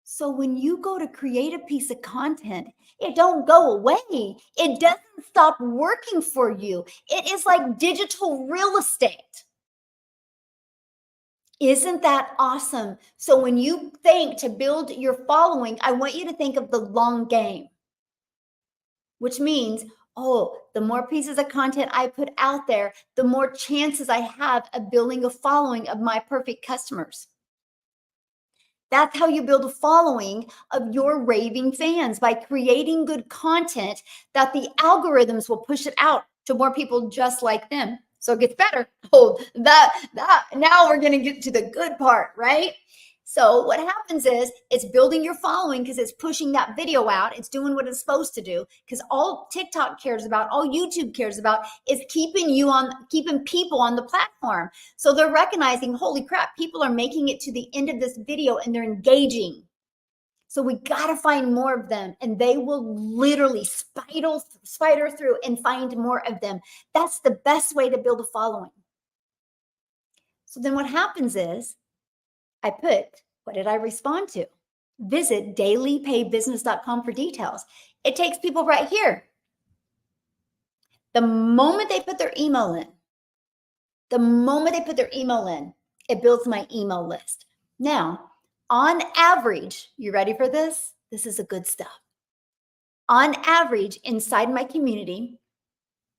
Speaker 1: So when you go to create a piece of content, it don't go away. It doesn't stop working for you. It is like digital real estate. Isn't that awesome? So when you think to build your following, I want you to think of the long game. Which means, oh, the more pieces of content I put out there, the more chances I have of building a following of my perfect customers. That's how you build a following of your raving fans, by creating good content that the algorithms will push it out to more people just like them. So it gets better. Oh, now we're going to get to the good part, right? So what happens is it's building your following because it's pushing that video out. It's doing what it's supposed to do, because all TikTok cares about, all YouTube cares about is keeping people on the platform. So they're recognizing, holy crap, people are making it to the end of this video and they're engaging. So we got to find more of them, and they will literally spider through and find more of them. That's the best way to build a following. So then what happens is, I put, what did I respond to? Visit dailypaybusiness.com for details. It takes people right here. The moment they put their email in, it builds my email list. Now, On average, you ready for this? This is a good stuff. On average, inside my community,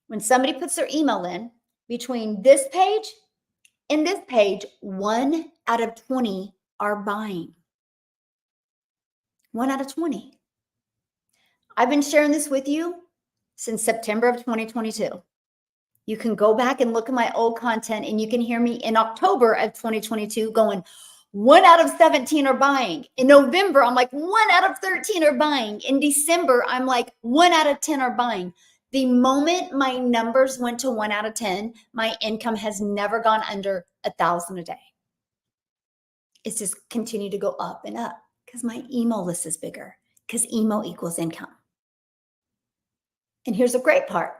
Speaker 1: when somebody puts their email in, between this page and this page, 1 out of 20 are buying. 1 out of 20. I've been sharing this with you since September of 2022. You can go back and look at my old content and you can hear me in October of 2022 going, 1 out of 17 are buying. In November, I'm like 1 out of 13 are buying. In December, I'm like 1 out of 10 are buying. The moment my numbers went to 1 out of 10, my income has never gone under 1,000 a day. It's just continued to go up and up because my email list is bigger, because email equals income. And here's the great part.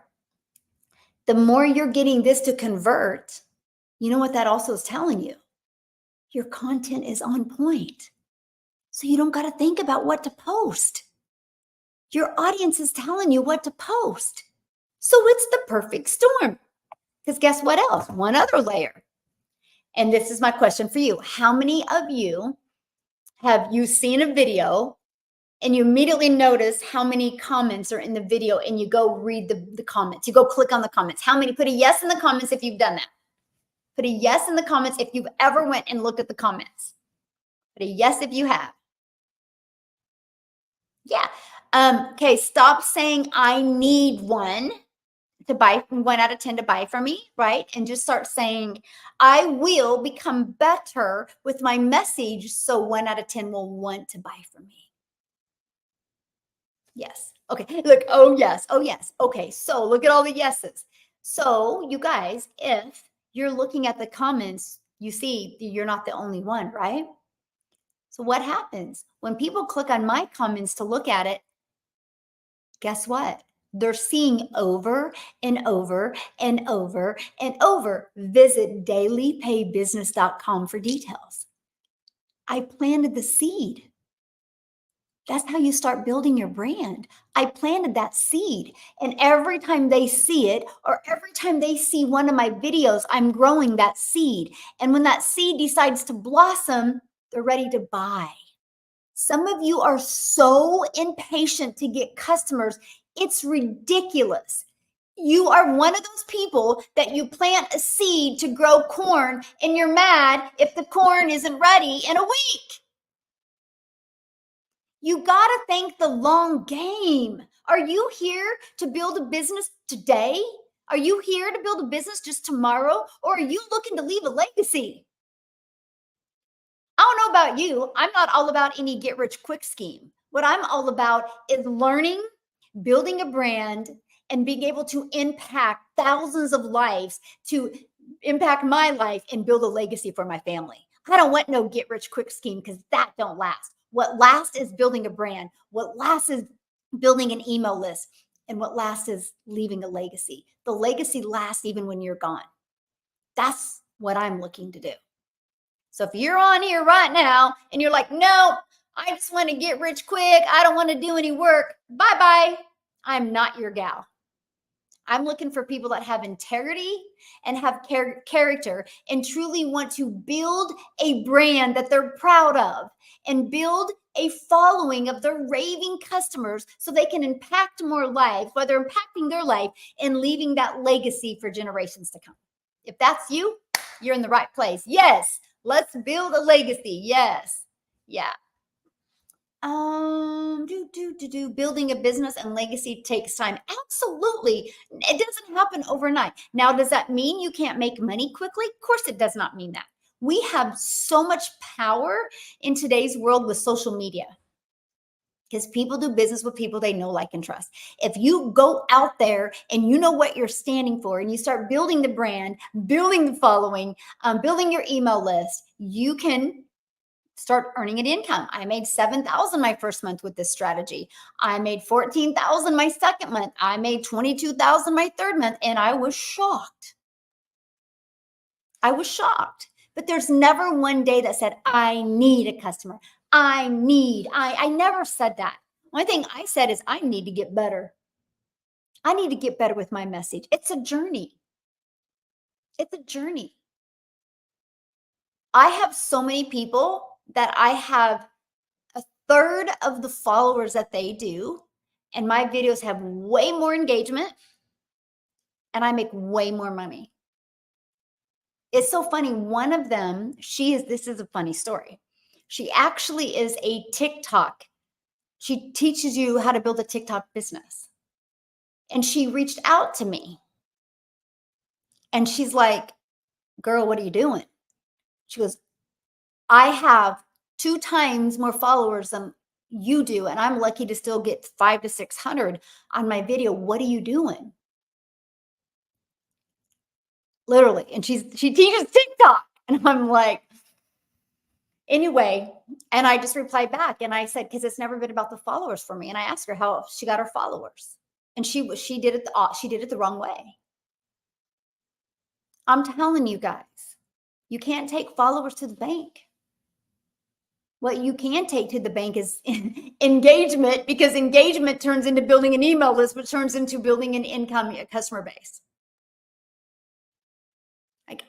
Speaker 1: The more you're getting this to convert, you know what that also is telling you? Your content is on point. So you don't got to think about what to post. Your audience is telling you what to post. So it's the perfect storm. Because guess what else? One other layer. And this is my question for you. How many of you have you seen a video and you immediately notice how many comments are in the video and you go read the comments? You go click on the comments. How many? Put a yes in the comments if you've done that. Put a yes in the comments if you've ever went and looked at the comments. Put a yes if you have. Yeah. Okay, stop saying I need 1 to buy, 1 out of 10 to buy from me, right? And just start saying, I will become better with my message so 1 out of 10 will want to buy from me. Yes. Okay. Look, oh yes. Oh yes. Okay. So look at all the yeses. So you guys, if you're looking at the comments, you see you're not the only one, right? So what happens when people click on my comments to look at it? Guess what? They're seeing over and over and over and over. Visit dailypaybusiness.com for details. I planted the seed. That's how you start building your brand. I planted that seed. And every time they see it, or every time they see one of my videos, I'm growing that seed. And when that seed decides to blossom, they're ready to buy. Some of you are so impatient to get customers. It's ridiculous. You are one of those people that you plant a seed to grow corn and you're mad if the corn isn't ready in a week. You got to think the long game. Are you here to build a business today? Are you here to build a business just tomorrow? Or are you looking to leave a legacy? I don't know about you. I'm not all about any get rich quick scheme. What I'm all about is learning, building a brand, and being able to impact thousands of lives, to impact my life and build a legacy for my family. I don't want no get rich quick scheme because that don't last. What lasts is building a brand. What lasts is building an email list. And what lasts is leaving a legacy. The legacy lasts even when you're gone. That's what I'm looking to do. So if you're on here right now and you're like, no, I just want to get rich quick. I don't want to do any work. Bye-bye. I'm not your gal. I'm looking for people that have integrity and have character and truly want to build a brand that they're proud of and build a following of their raving customers so they can impact more lives, whether impacting their life and leaving that legacy for generations to come. If that's you, you're in the right place. Yes. Let's build a legacy. Yes. Yeah. Building a business and legacy takes time. Absolutely. It doesn't happen overnight. Now, does that mean you can't make money quickly? Of course, it does not mean that. We have so much power in today's world with social media because people do business with people they know, like, and trust. If you go out there and you know what you're standing for and you start building the brand, building the following, building your email list, you can start earning an income. I made $7,000 my first month with this strategy. I made $14,000 my second month. I made $22,000 my third month, and I was shocked. I was shocked. But there's never one day that said, I need a customer. I never said that. One thing I said is I need to get better. I need to get better with my message. It's a journey. It's a journey. I have so many people that I have a third of the followers that they do, and my videos have way more engagement, and I make way more money. It's so funny. One of them, this is a funny story. She actually is a TikTok. She teaches you how to build a TikTok business. And she reached out to me and she's like, girl, what are you doing? She goes, I have 2 times more followers than you do. And I'm lucky to still get 500 to 600 on my video. What are you doing? Literally. And she teaches TikTok. And I'm like, anyway, and I just replied back and I said, because it's never been about the followers for me. And I asked her how she got her followers. And she did it the wrong way. I'm telling you guys, you can't take followers to the bank. What you can take to the bank is engagement, because engagement turns into building an email list, which turns into building an income, a customer base. Like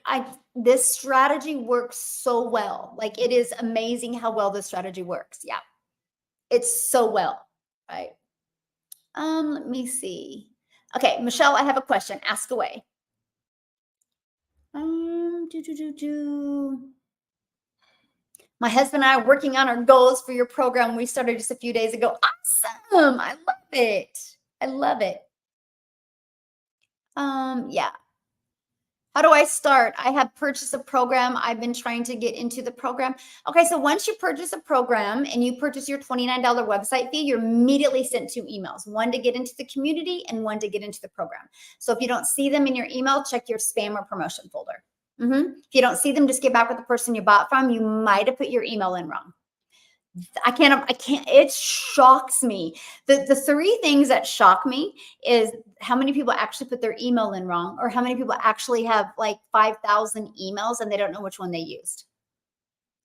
Speaker 1: this strategy works so well. Like it is amazing how well this strategy works. Yeah. It's so well, right? Let me see. Okay, Michelle, I have a question. Ask away. My husband and I are working on our goals for your program. We started just a few days ago. Awesome. I love it. I love it. Yeah. How do I start? I have purchased a program. I've been trying to get into the program. Okay, so once you purchase a program and you purchase your $29 website fee, you're immediately sent 2 emails, one to get into the community and one to get into the program. So if you don't see them in your email, check your spam or promotion folder. If you don't see them, just get back with the person you bought from. You might have put your email in wrong. I can't, it shocks me. The 3 things that shock me is how many people actually put their email in wrong, or how many people actually have like 5,000 emails and they don't know which one they used.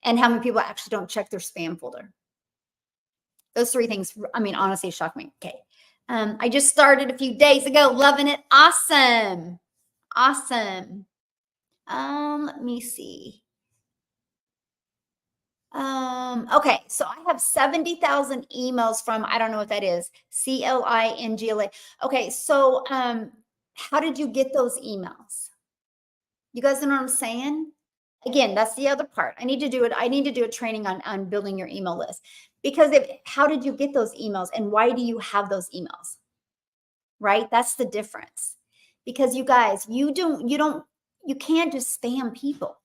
Speaker 1: And how many people actually don't check their spam folder. Those 3 things, I mean, honestly shock me. Okay. I just started a few days ago, loving it. Awesome. Awesome. Let me see. Okay, so I have 70,000 emails from, I don't know what that is, CLINGLA. Okay, so how did you get those emails? You guys know what I'm saying? Again, that's the other part. I need to do it. I need to do a training on building your email list, because how did you get those emails and why do you have those emails? Right? That's the difference. Because you guys, you can't just spam people.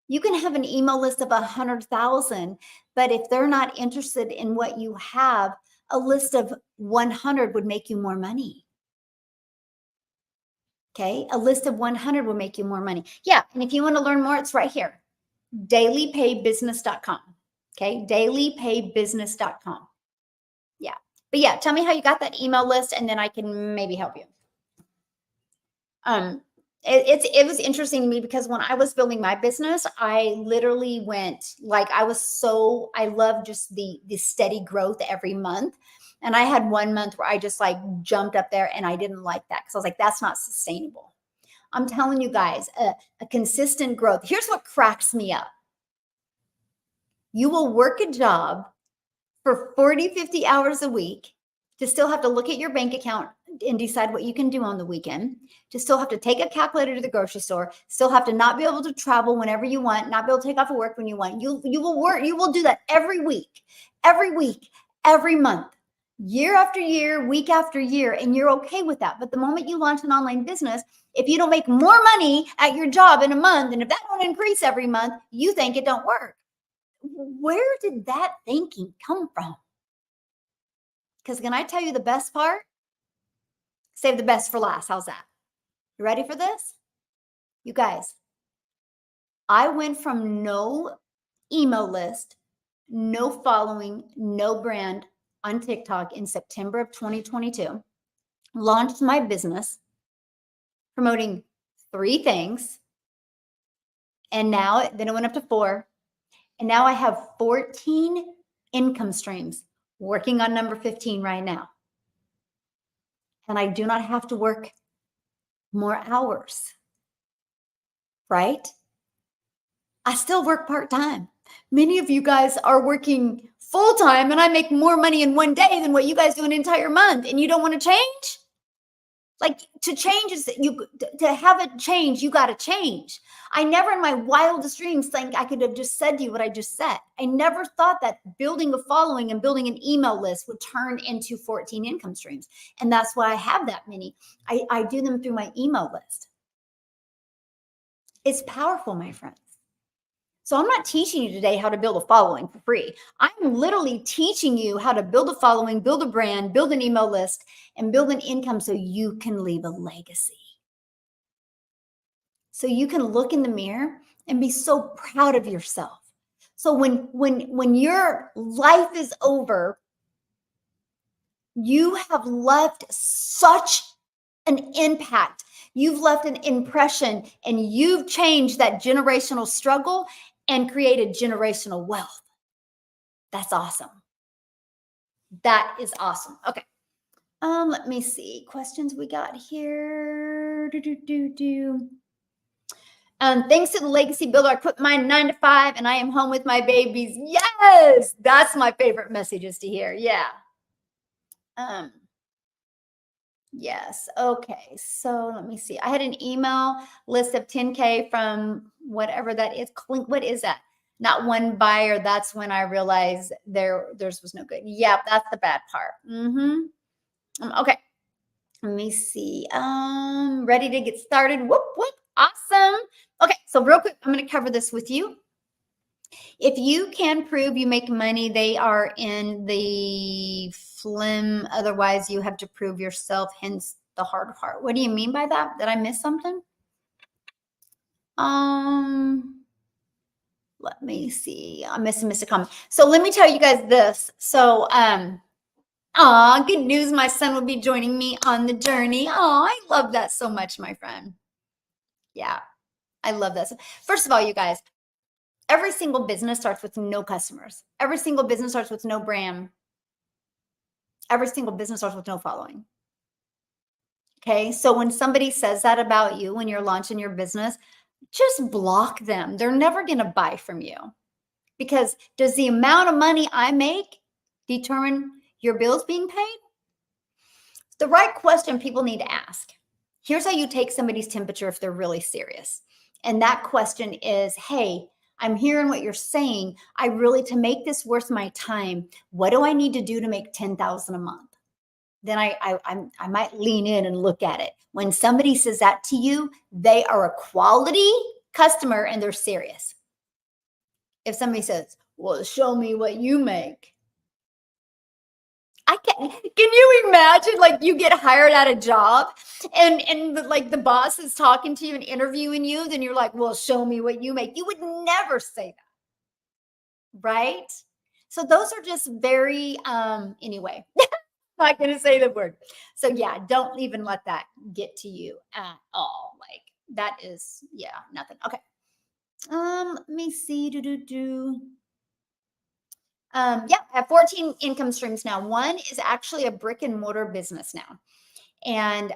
Speaker 1: You can have an email list of 100,000, but if they're not interested in what you have, a list of 100 would make you more money. Okay. A list of 100 will make you more money. Yeah. And if you want to learn more, it's right here. dailypaybusiness.com. Okay. dailypaybusiness.com. Yeah. But yeah, tell me how you got that email list and then I can maybe help you. It was interesting to me because when I was building my business, I literally went like, I love just the steady growth every month. And I had 1 month where I just like jumped up there and I didn't like that because I was like, that's not sustainable. I'm telling you guys, a consistent growth. Here's what cracks me up. You will work a job for 40, 50 hours a week to still have to look at your bank account and decide what you can do on the weekend, to still have to take a calculator to the grocery store, still have to not be able to travel whenever you want, not be able to take off of work when you want. You will do that every week, every month, year after year, week after year, and you're okay with that. But the moment you launch an online business, if you don't make more money at your job in a month, and if that don't increase every month, you think it don't work. Where did that thinking come from? Because can I tell you the best part? Save the best for last. How's that? You ready for this? You guys, I went from no email list, no following, no brand on TikTok in September of 2022, launched my business promoting 3 things. And now then it went up to 4. And now I have 14 income streams, working on number 15 right now. And I do not have to work more hours, right? I still work part-time. Many of you guys are working full time and I make more money in one day than what you guys do an entire month, and you don't want to change? Like, to change is to have it change, you got to change. I never in my wildest dreams think I could have just said to you what I just said. I never thought that building a following and building an email list would turn into 14 income streams. And that's why I have that many. I do them through my email list. It's powerful, my friends. So I'm not teaching you today how to build a following for free. I'm literally teaching you how to build a following, build a brand, build an email list, and build an income so you can leave a legacy. So you can look in the mirror and be so proud of yourself. So when your life is over, you have left such an impact. You've left an impression, and you've changed that generational struggle and created generational wealth. That's awesome. That is awesome. Okay. Let me see. Questions we got here. Thanks to the Legacy Builder, I quit my 9 to 5 and I am home with my babies. Yes, that's my favorite messages to hear. Yeah. Yes. Okay. So let me see. I had an email list of 10K from whatever that is. What is that? Not one buyer. That's when I realized theirs was no good. Yep. That's the bad part. Okay. Let me see. Ready to get started. Whoop, whoop. Awesome. Okay. So real quick, I'm going to cover this with you. If you can prove you make money, they are in the phlegm. Otherwise, you have to prove yourself, hence the hard part. What do you mean by that? Did I miss something? Let me see. I missed a comment. So let me tell you guys this. So, good news. My son will be joining me on the journey. I love that so much, my friend. Yeah, I love that. First of all, you guys, every single business starts with no customers. Every single business starts with no brand. Every single business starts with no following. Okay. So when somebody says that about you, when you're launching your business, just block them. They're never going to buy from you, because does the amount of money I make determine your bills being paid? The right question people need to ask. Here's how you take somebody's temperature if they're really serious. And that question is, hey, I'm hearing what you're saying. To make this worth my time, what do I need to do to make $10,000 a month? Then I might lean in and look at it. When somebody says that to you, they are a quality customer and they're serious. If somebody says, well, show me what you make. Can you imagine, like, you get hired at a job and the boss is talking to you and interviewing you, then you're like, well, show me what you make. You would never say that, right? So those are just very, anyway, not going to say the word. So yeah, don't even let that get to you at all. Like, that is, yeah, nothing. Okay. Let me see. Yeah, I have 14 income streams now. One is actually a brick and mortar business now. And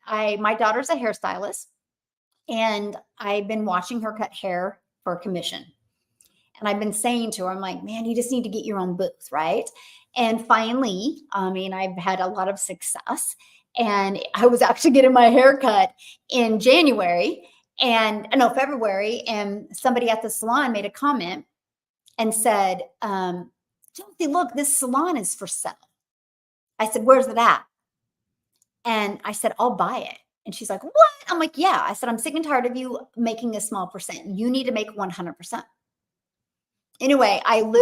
Speaker 1: my daughter's a hairstylist, and I've been watching her cut hair for commission. And I've been saying to her, I'm like, man, you just need to get your own booth, right? And finally, I've had a lot of success. And I was actually getting my hair cut in February. And somebody at the salon made a comment and said, Josie, look, this salon is for sale. I said, where's it at? And I said, I'll buy it. And she's like, what? I'm like, yeah. I said, I'm sick and tired of you making a small percent. You need to make 100%. Anyway, I'm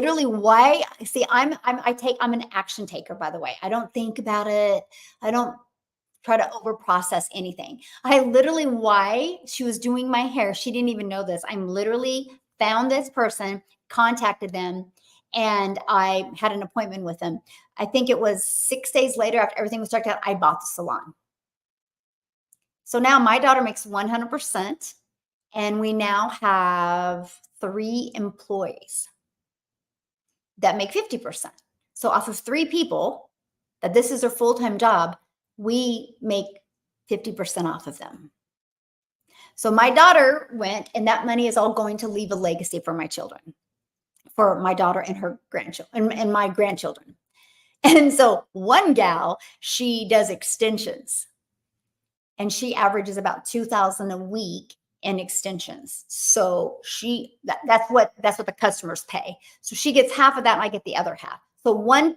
Speaker 1: an action taker, by the way. I don't think about it. I don't try to over process anything. Why she was doing my hair, she didn't even know this. I'm literally found this person, contacted them, and I had an appointment with them. I think it was 6 days later, after everything was checked out, I bought the salon. So now my daughter makes 100%, and we now have 3 employees that make 50%. So off of 3 people that this is their full-time job, we make 50% off of them. So my daughter went, and that money is all going to leave a legacy for my children, for my daughter and her grandchildren and my grandchildren. And so one gal, she does extensions and she averages about 2,000 a week in extensions. So that's what the customers pay. So she gets half of that and I get the other half. So one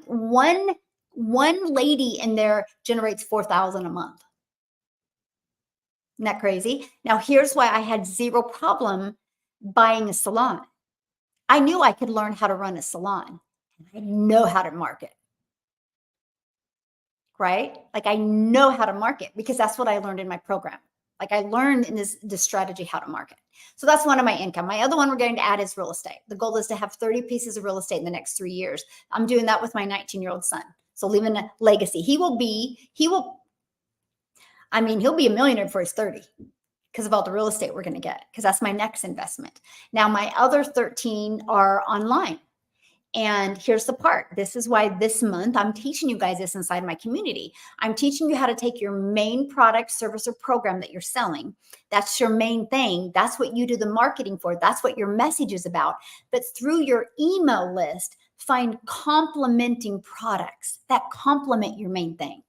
Speaker 1: lady in there generates 4,000 a month. Isn't that crazy? Now here's why I had zero problem buying a salon. I knew I could learn how to run a salon. I know how to market. Right? Like I know how to market because that's what I learned in my program. Like I learned in this strategy how to market. So that's one of my income. My other one we're going to add is real estate. The goal is to have 30 pieces of real estate in the next 3 years. I'm doing that with my 19-year-old son. So leaving a legacy. He'll be a millionaire before he's 30 because of all the real estate we're going to get, because that's my next investment. Now my other 13 are online. And here's the part. This is why this month I'm teaching you guys this inside my community. I'm teaching you how to take your main product, service, or program that you're selling. That's your main thing. That's what you do the marketing for. That's what your message is about. But through your email list, find complementing products that complement your main thing.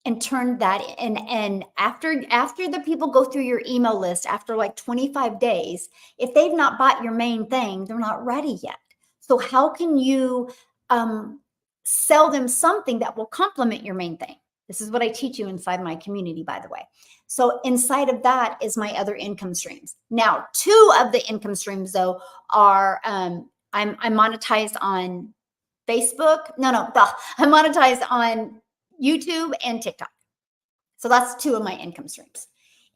Speaker 1: And turn that and after the people go through your email list after like 25 days, if they've not bought your main thing, they're not ready yet. So how can you sell them something that will complement your main thing? This is what I teach you inside my community, by the way. So inside of that is my other income streams. Now, 2 of the income streams though are I'm monetized on Facebook. I'm monetized on YouTube and TikTok. So that's 2 of my income streams.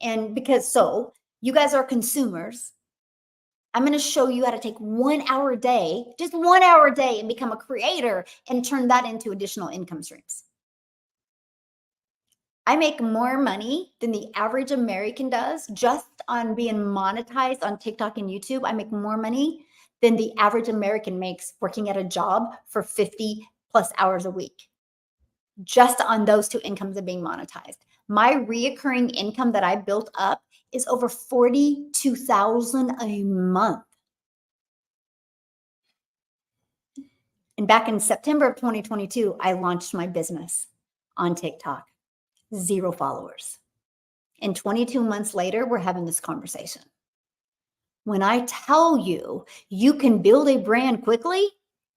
Speaker 1: And because you guys are consumers, I'm going to show you how to take 1 hour a day, just 1 hour a day, and become a creator and turn that into additional income streams. I make more money than the average American does just on being monetized on TikTok and YouTube. I make more money than the average American makes working at a job for 50 plus hours a week, just on those 2 incomes of being monetized. My reoccurring income that I built up is over $42,000 a month. And back in September of 2022, I launched my business on TikTok. 0 followers. And 22 months later, we're having this conversation. When I tell you you can build a brand quickly,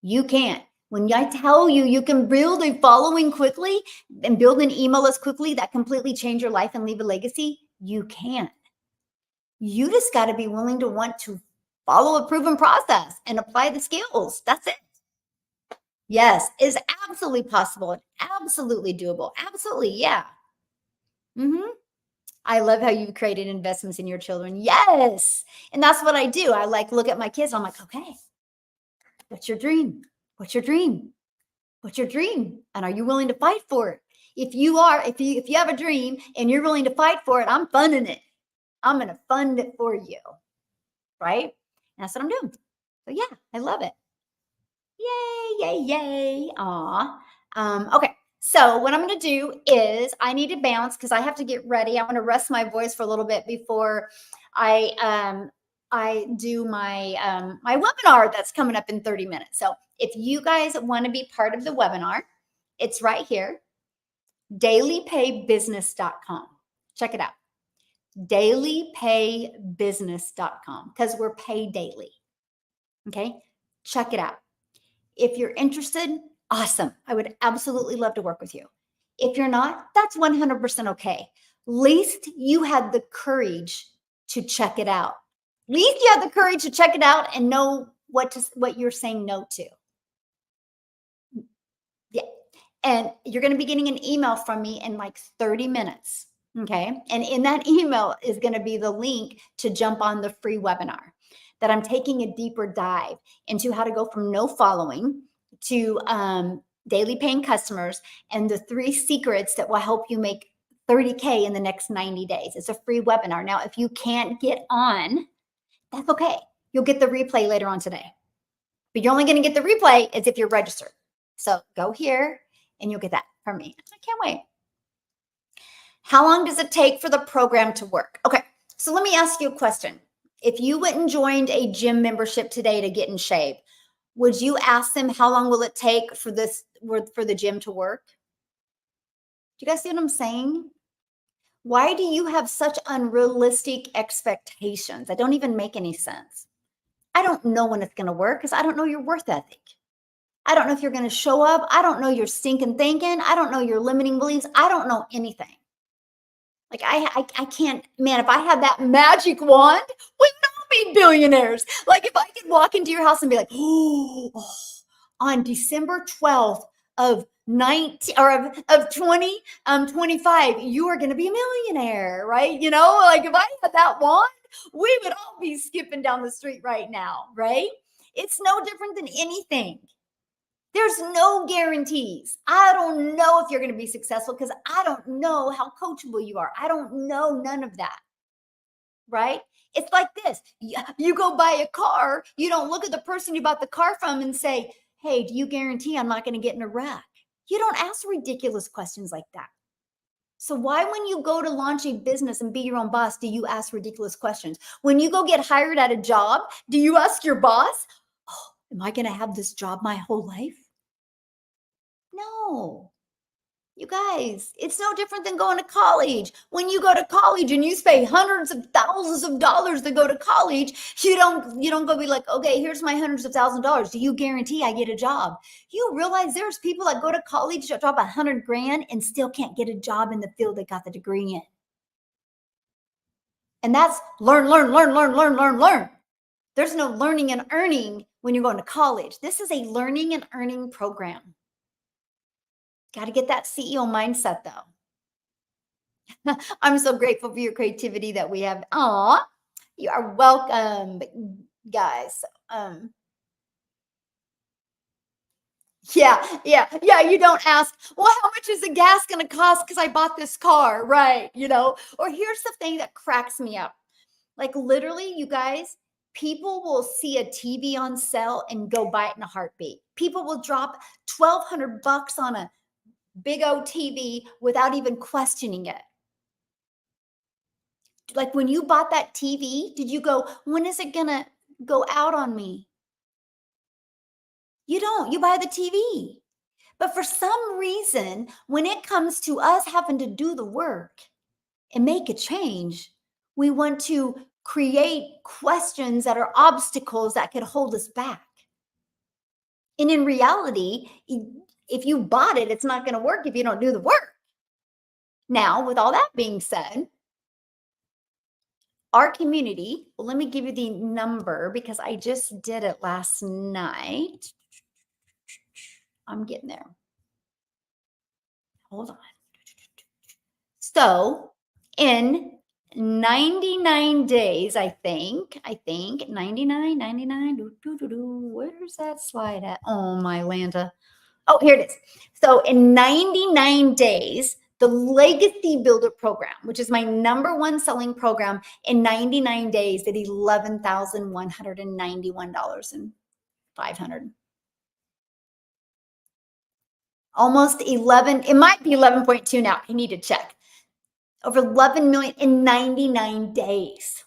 Speaker 1: you can't. When I tell you you can build a following quickly and build an email list quickly that completely change your life and leave a legacy, you can. You just got to be willing to want to follow a proven process and apply the skills. That's it. Yes, it's absolutely possible and absolutely doable. Absolutely, yeah. I love how you've created investments in your children. Yes. And that's what I do. I look at my kids. I'm like, okay, what's your dream? What's your dream? What's your dream? And are you willing to fight for it? If you have a dream and you're willing to fight for it, I'm funding it. I'm going to fund it for you. Right? And that's what I'm doing. So yeah, I love it. Yay, yay, yay. Aw. Okay. So what I'm going to do is I need to bounce because I have to get ready. I want to rest my voice for a little bit before I do my my webinar that's coming up in 30 minutes. So if you guys want to be part of the webinar, it's right here, dailypaybusiness.com. Check it out. Dailypaybusiness.com, because we're paid daily. Okay. Check it out. If you're interested, awesome. I would absolutely love to work with you. If you're not, that's 100% okay. Least you had the courage to check it out. Least you have the courage to check it out and know what you're saying no to. Yeah. And you're going to be getting an email from me in like 30 minutes. Okay. And in that email is going to be the link to jump on the free webinar that I'm taking a deeper dive into how to go from no following to daily paying customers and the 3 secrets that will help you make 30K in the next 90 days. It's a free webinar. Now, if you can't get on, that's okay. You'll get the replay later on today. But you're only going to get the replay as if you're registered. So go here and you'll get that from me. I can't wait. How long does it take for the program to work? Okay, so let me ask you a question. If you went and joined a gym membership today to get in shape, would you ask them how long will it take for the gym to work? Do you guys see what I'm saying? Why do you have such unrealistic expectations that don't even make any sense? I don't know when it's going to work because I don't know your worth ethic. I don't know if you're going to show up. I don't know your stinking thinking. I don't know your limiting beliefs. I don't know anything. Like I can't, man, if I had that magic wand, we'd all be billionaires. Like if I could walk into your house and be like, oh, on December 12th of 19 or of 2025, you are going to be a millionaire, right? You know, like if I had that wand, we would all be skipping down the street right now, right? It's no different than anything. There's no guarantees. I don't know if you're going to be successful because I don't know how coachable you are. I don't know none of that. Right? It's like this. You go buy a car, you don't look at the person you bought the car from and say, hey, do you guarantee I'm not going to get in a wreck? You don't ask ridiculous questions like that. So why, when you go to launch a business and be your own boss, do you ask ridiculous questions? When you go get hired at a job, do you ask your boss, oh, am I going to have this job my whole life? No. You guys, it's no different than going to college. When you go to college and you spend hundreds of thousands of dollars to go to college, you don't go be like, okay, here's my hundreds of thousands of dollars. Do you guarantee I get a job? You realize there's people that go to college that drop $100,000 and still can't get a job in the field they got the degree in. And that's learn. There's no learning and earning when you're going to college. This is a learning and earning program. Got to get that CEO mindset though. I'm so grateful for your creativity that we have. Aw, you are welcome, guys. Yeah. You don't ask, well, how much is the gas going to cost because I bought this car, right? You know, or here's the thing that cracks me up. Like literally, you guys, people will see a TV on sale and go buy it in a heartbeat. People will drop $1,200 on a big old TV without even questioning it. Like when you bought that TV, did you go, when is it gonna go out on me? You don't, you buy the TV. But for some reason, when it comes to us having to do the work and make a change, we want to create questions that are obstacles that could hold us back. And in reality, if you bought it, it's not going to work if you don't do the work. Now, with all that being said, our community, well, let me give you the number because I just did it last night. I'm getting there. Hold on. So in 99 days, I think 99, where's that slide at? Oh, my Lanta. Oh, here it is. So in 99 days, the Legacy Builder program, which is my number one selling program, in 99 days did $11,191.500. Almost 11, it might be 11.2 now. I need to check. Over 11 million in 99 days.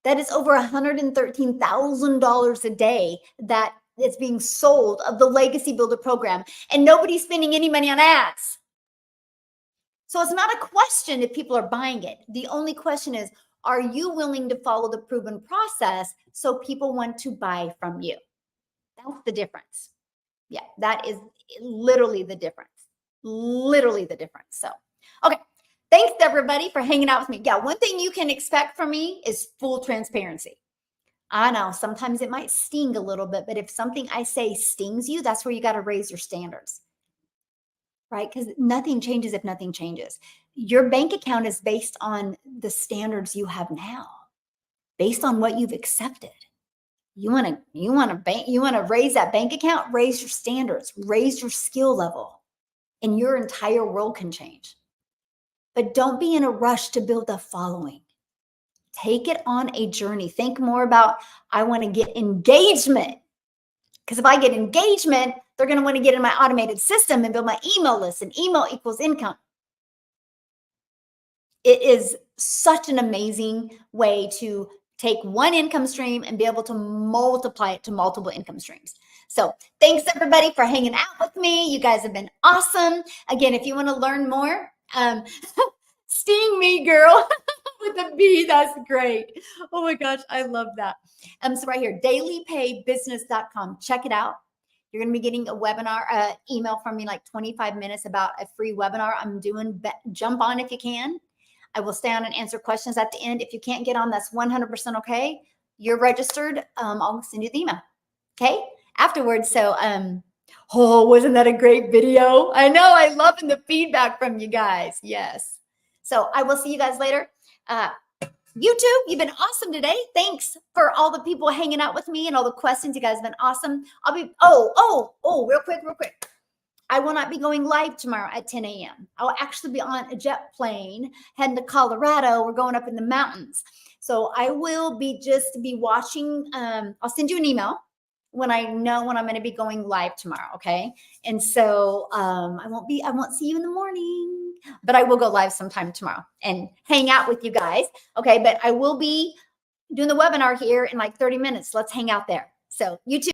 Speaker 1: That is over $113,000 a day that is being sold of the Legacy Builder program, and nobody's spending any money on ads. So it's not a question if people are buying it. The only question is, are you willing to follow the proven process so people want to buy from you? That's the difference. Yeah, that is literally the difference. Literally the difference. So, okay. Thanks everybody for hanging out with me. Yeah, one thing you can expect from me is full transparency. I know sometimes it might sting a little bit, but if something I say stings you, that's where you got to raise your standards, right? Because nothing changes if nothing changes. Your bank account is based on the standards you have now, based on what you've accepted. You want to raise that bank account, raise your standards, raise your skill level, and your entire world can change. But don't be in a rush to build a following. Take it on a journey. Think more about, I want to get engagement. Because if I get engagement, they're going to want to get in my automated system and build my email list, and email equals income. it is such an amazing way to take one income stream and be able to multiply it to multiple income streams. So thanks everybody for hanging out with me. You guys have been awesome. Again, if you want to learn more, sting me, girl, with a B. That's great. Oh my gosh, I love that. So right here, dailypaybusiness.com. Check it out. You're going to be getting a webinar, email from me, like 25 minutes about a free webinar I'm doing. Jump on if you can. I will stay on and answer questions at the end. If you can't get on, that's 100% okay. You're registered. I'll send you the email. Okay. Afterwards. So, oh, wasn't that a great video? I know. I loving the feedback from you guys. Yes. So I will see you guys later. YouTube, you've been awesome today. Thanks for all the people hanging out with me and all the questions. You guys have been awesome. I'll be, real quick. I will not be going live tomorrow at 10 a.m. I will actually be on a jet plane heading to Colorado. We're going up in the mountains. So I will be watching. I'll send you an email when I know when I'm going to be going live tomorrow. Okay. And so I won't see you in the morning, but I will go live sometime tomorrow and hang out with you guys. Okay. But I will be doing the webinar here in like 30 minutes. Let's hang out there. So YouTube.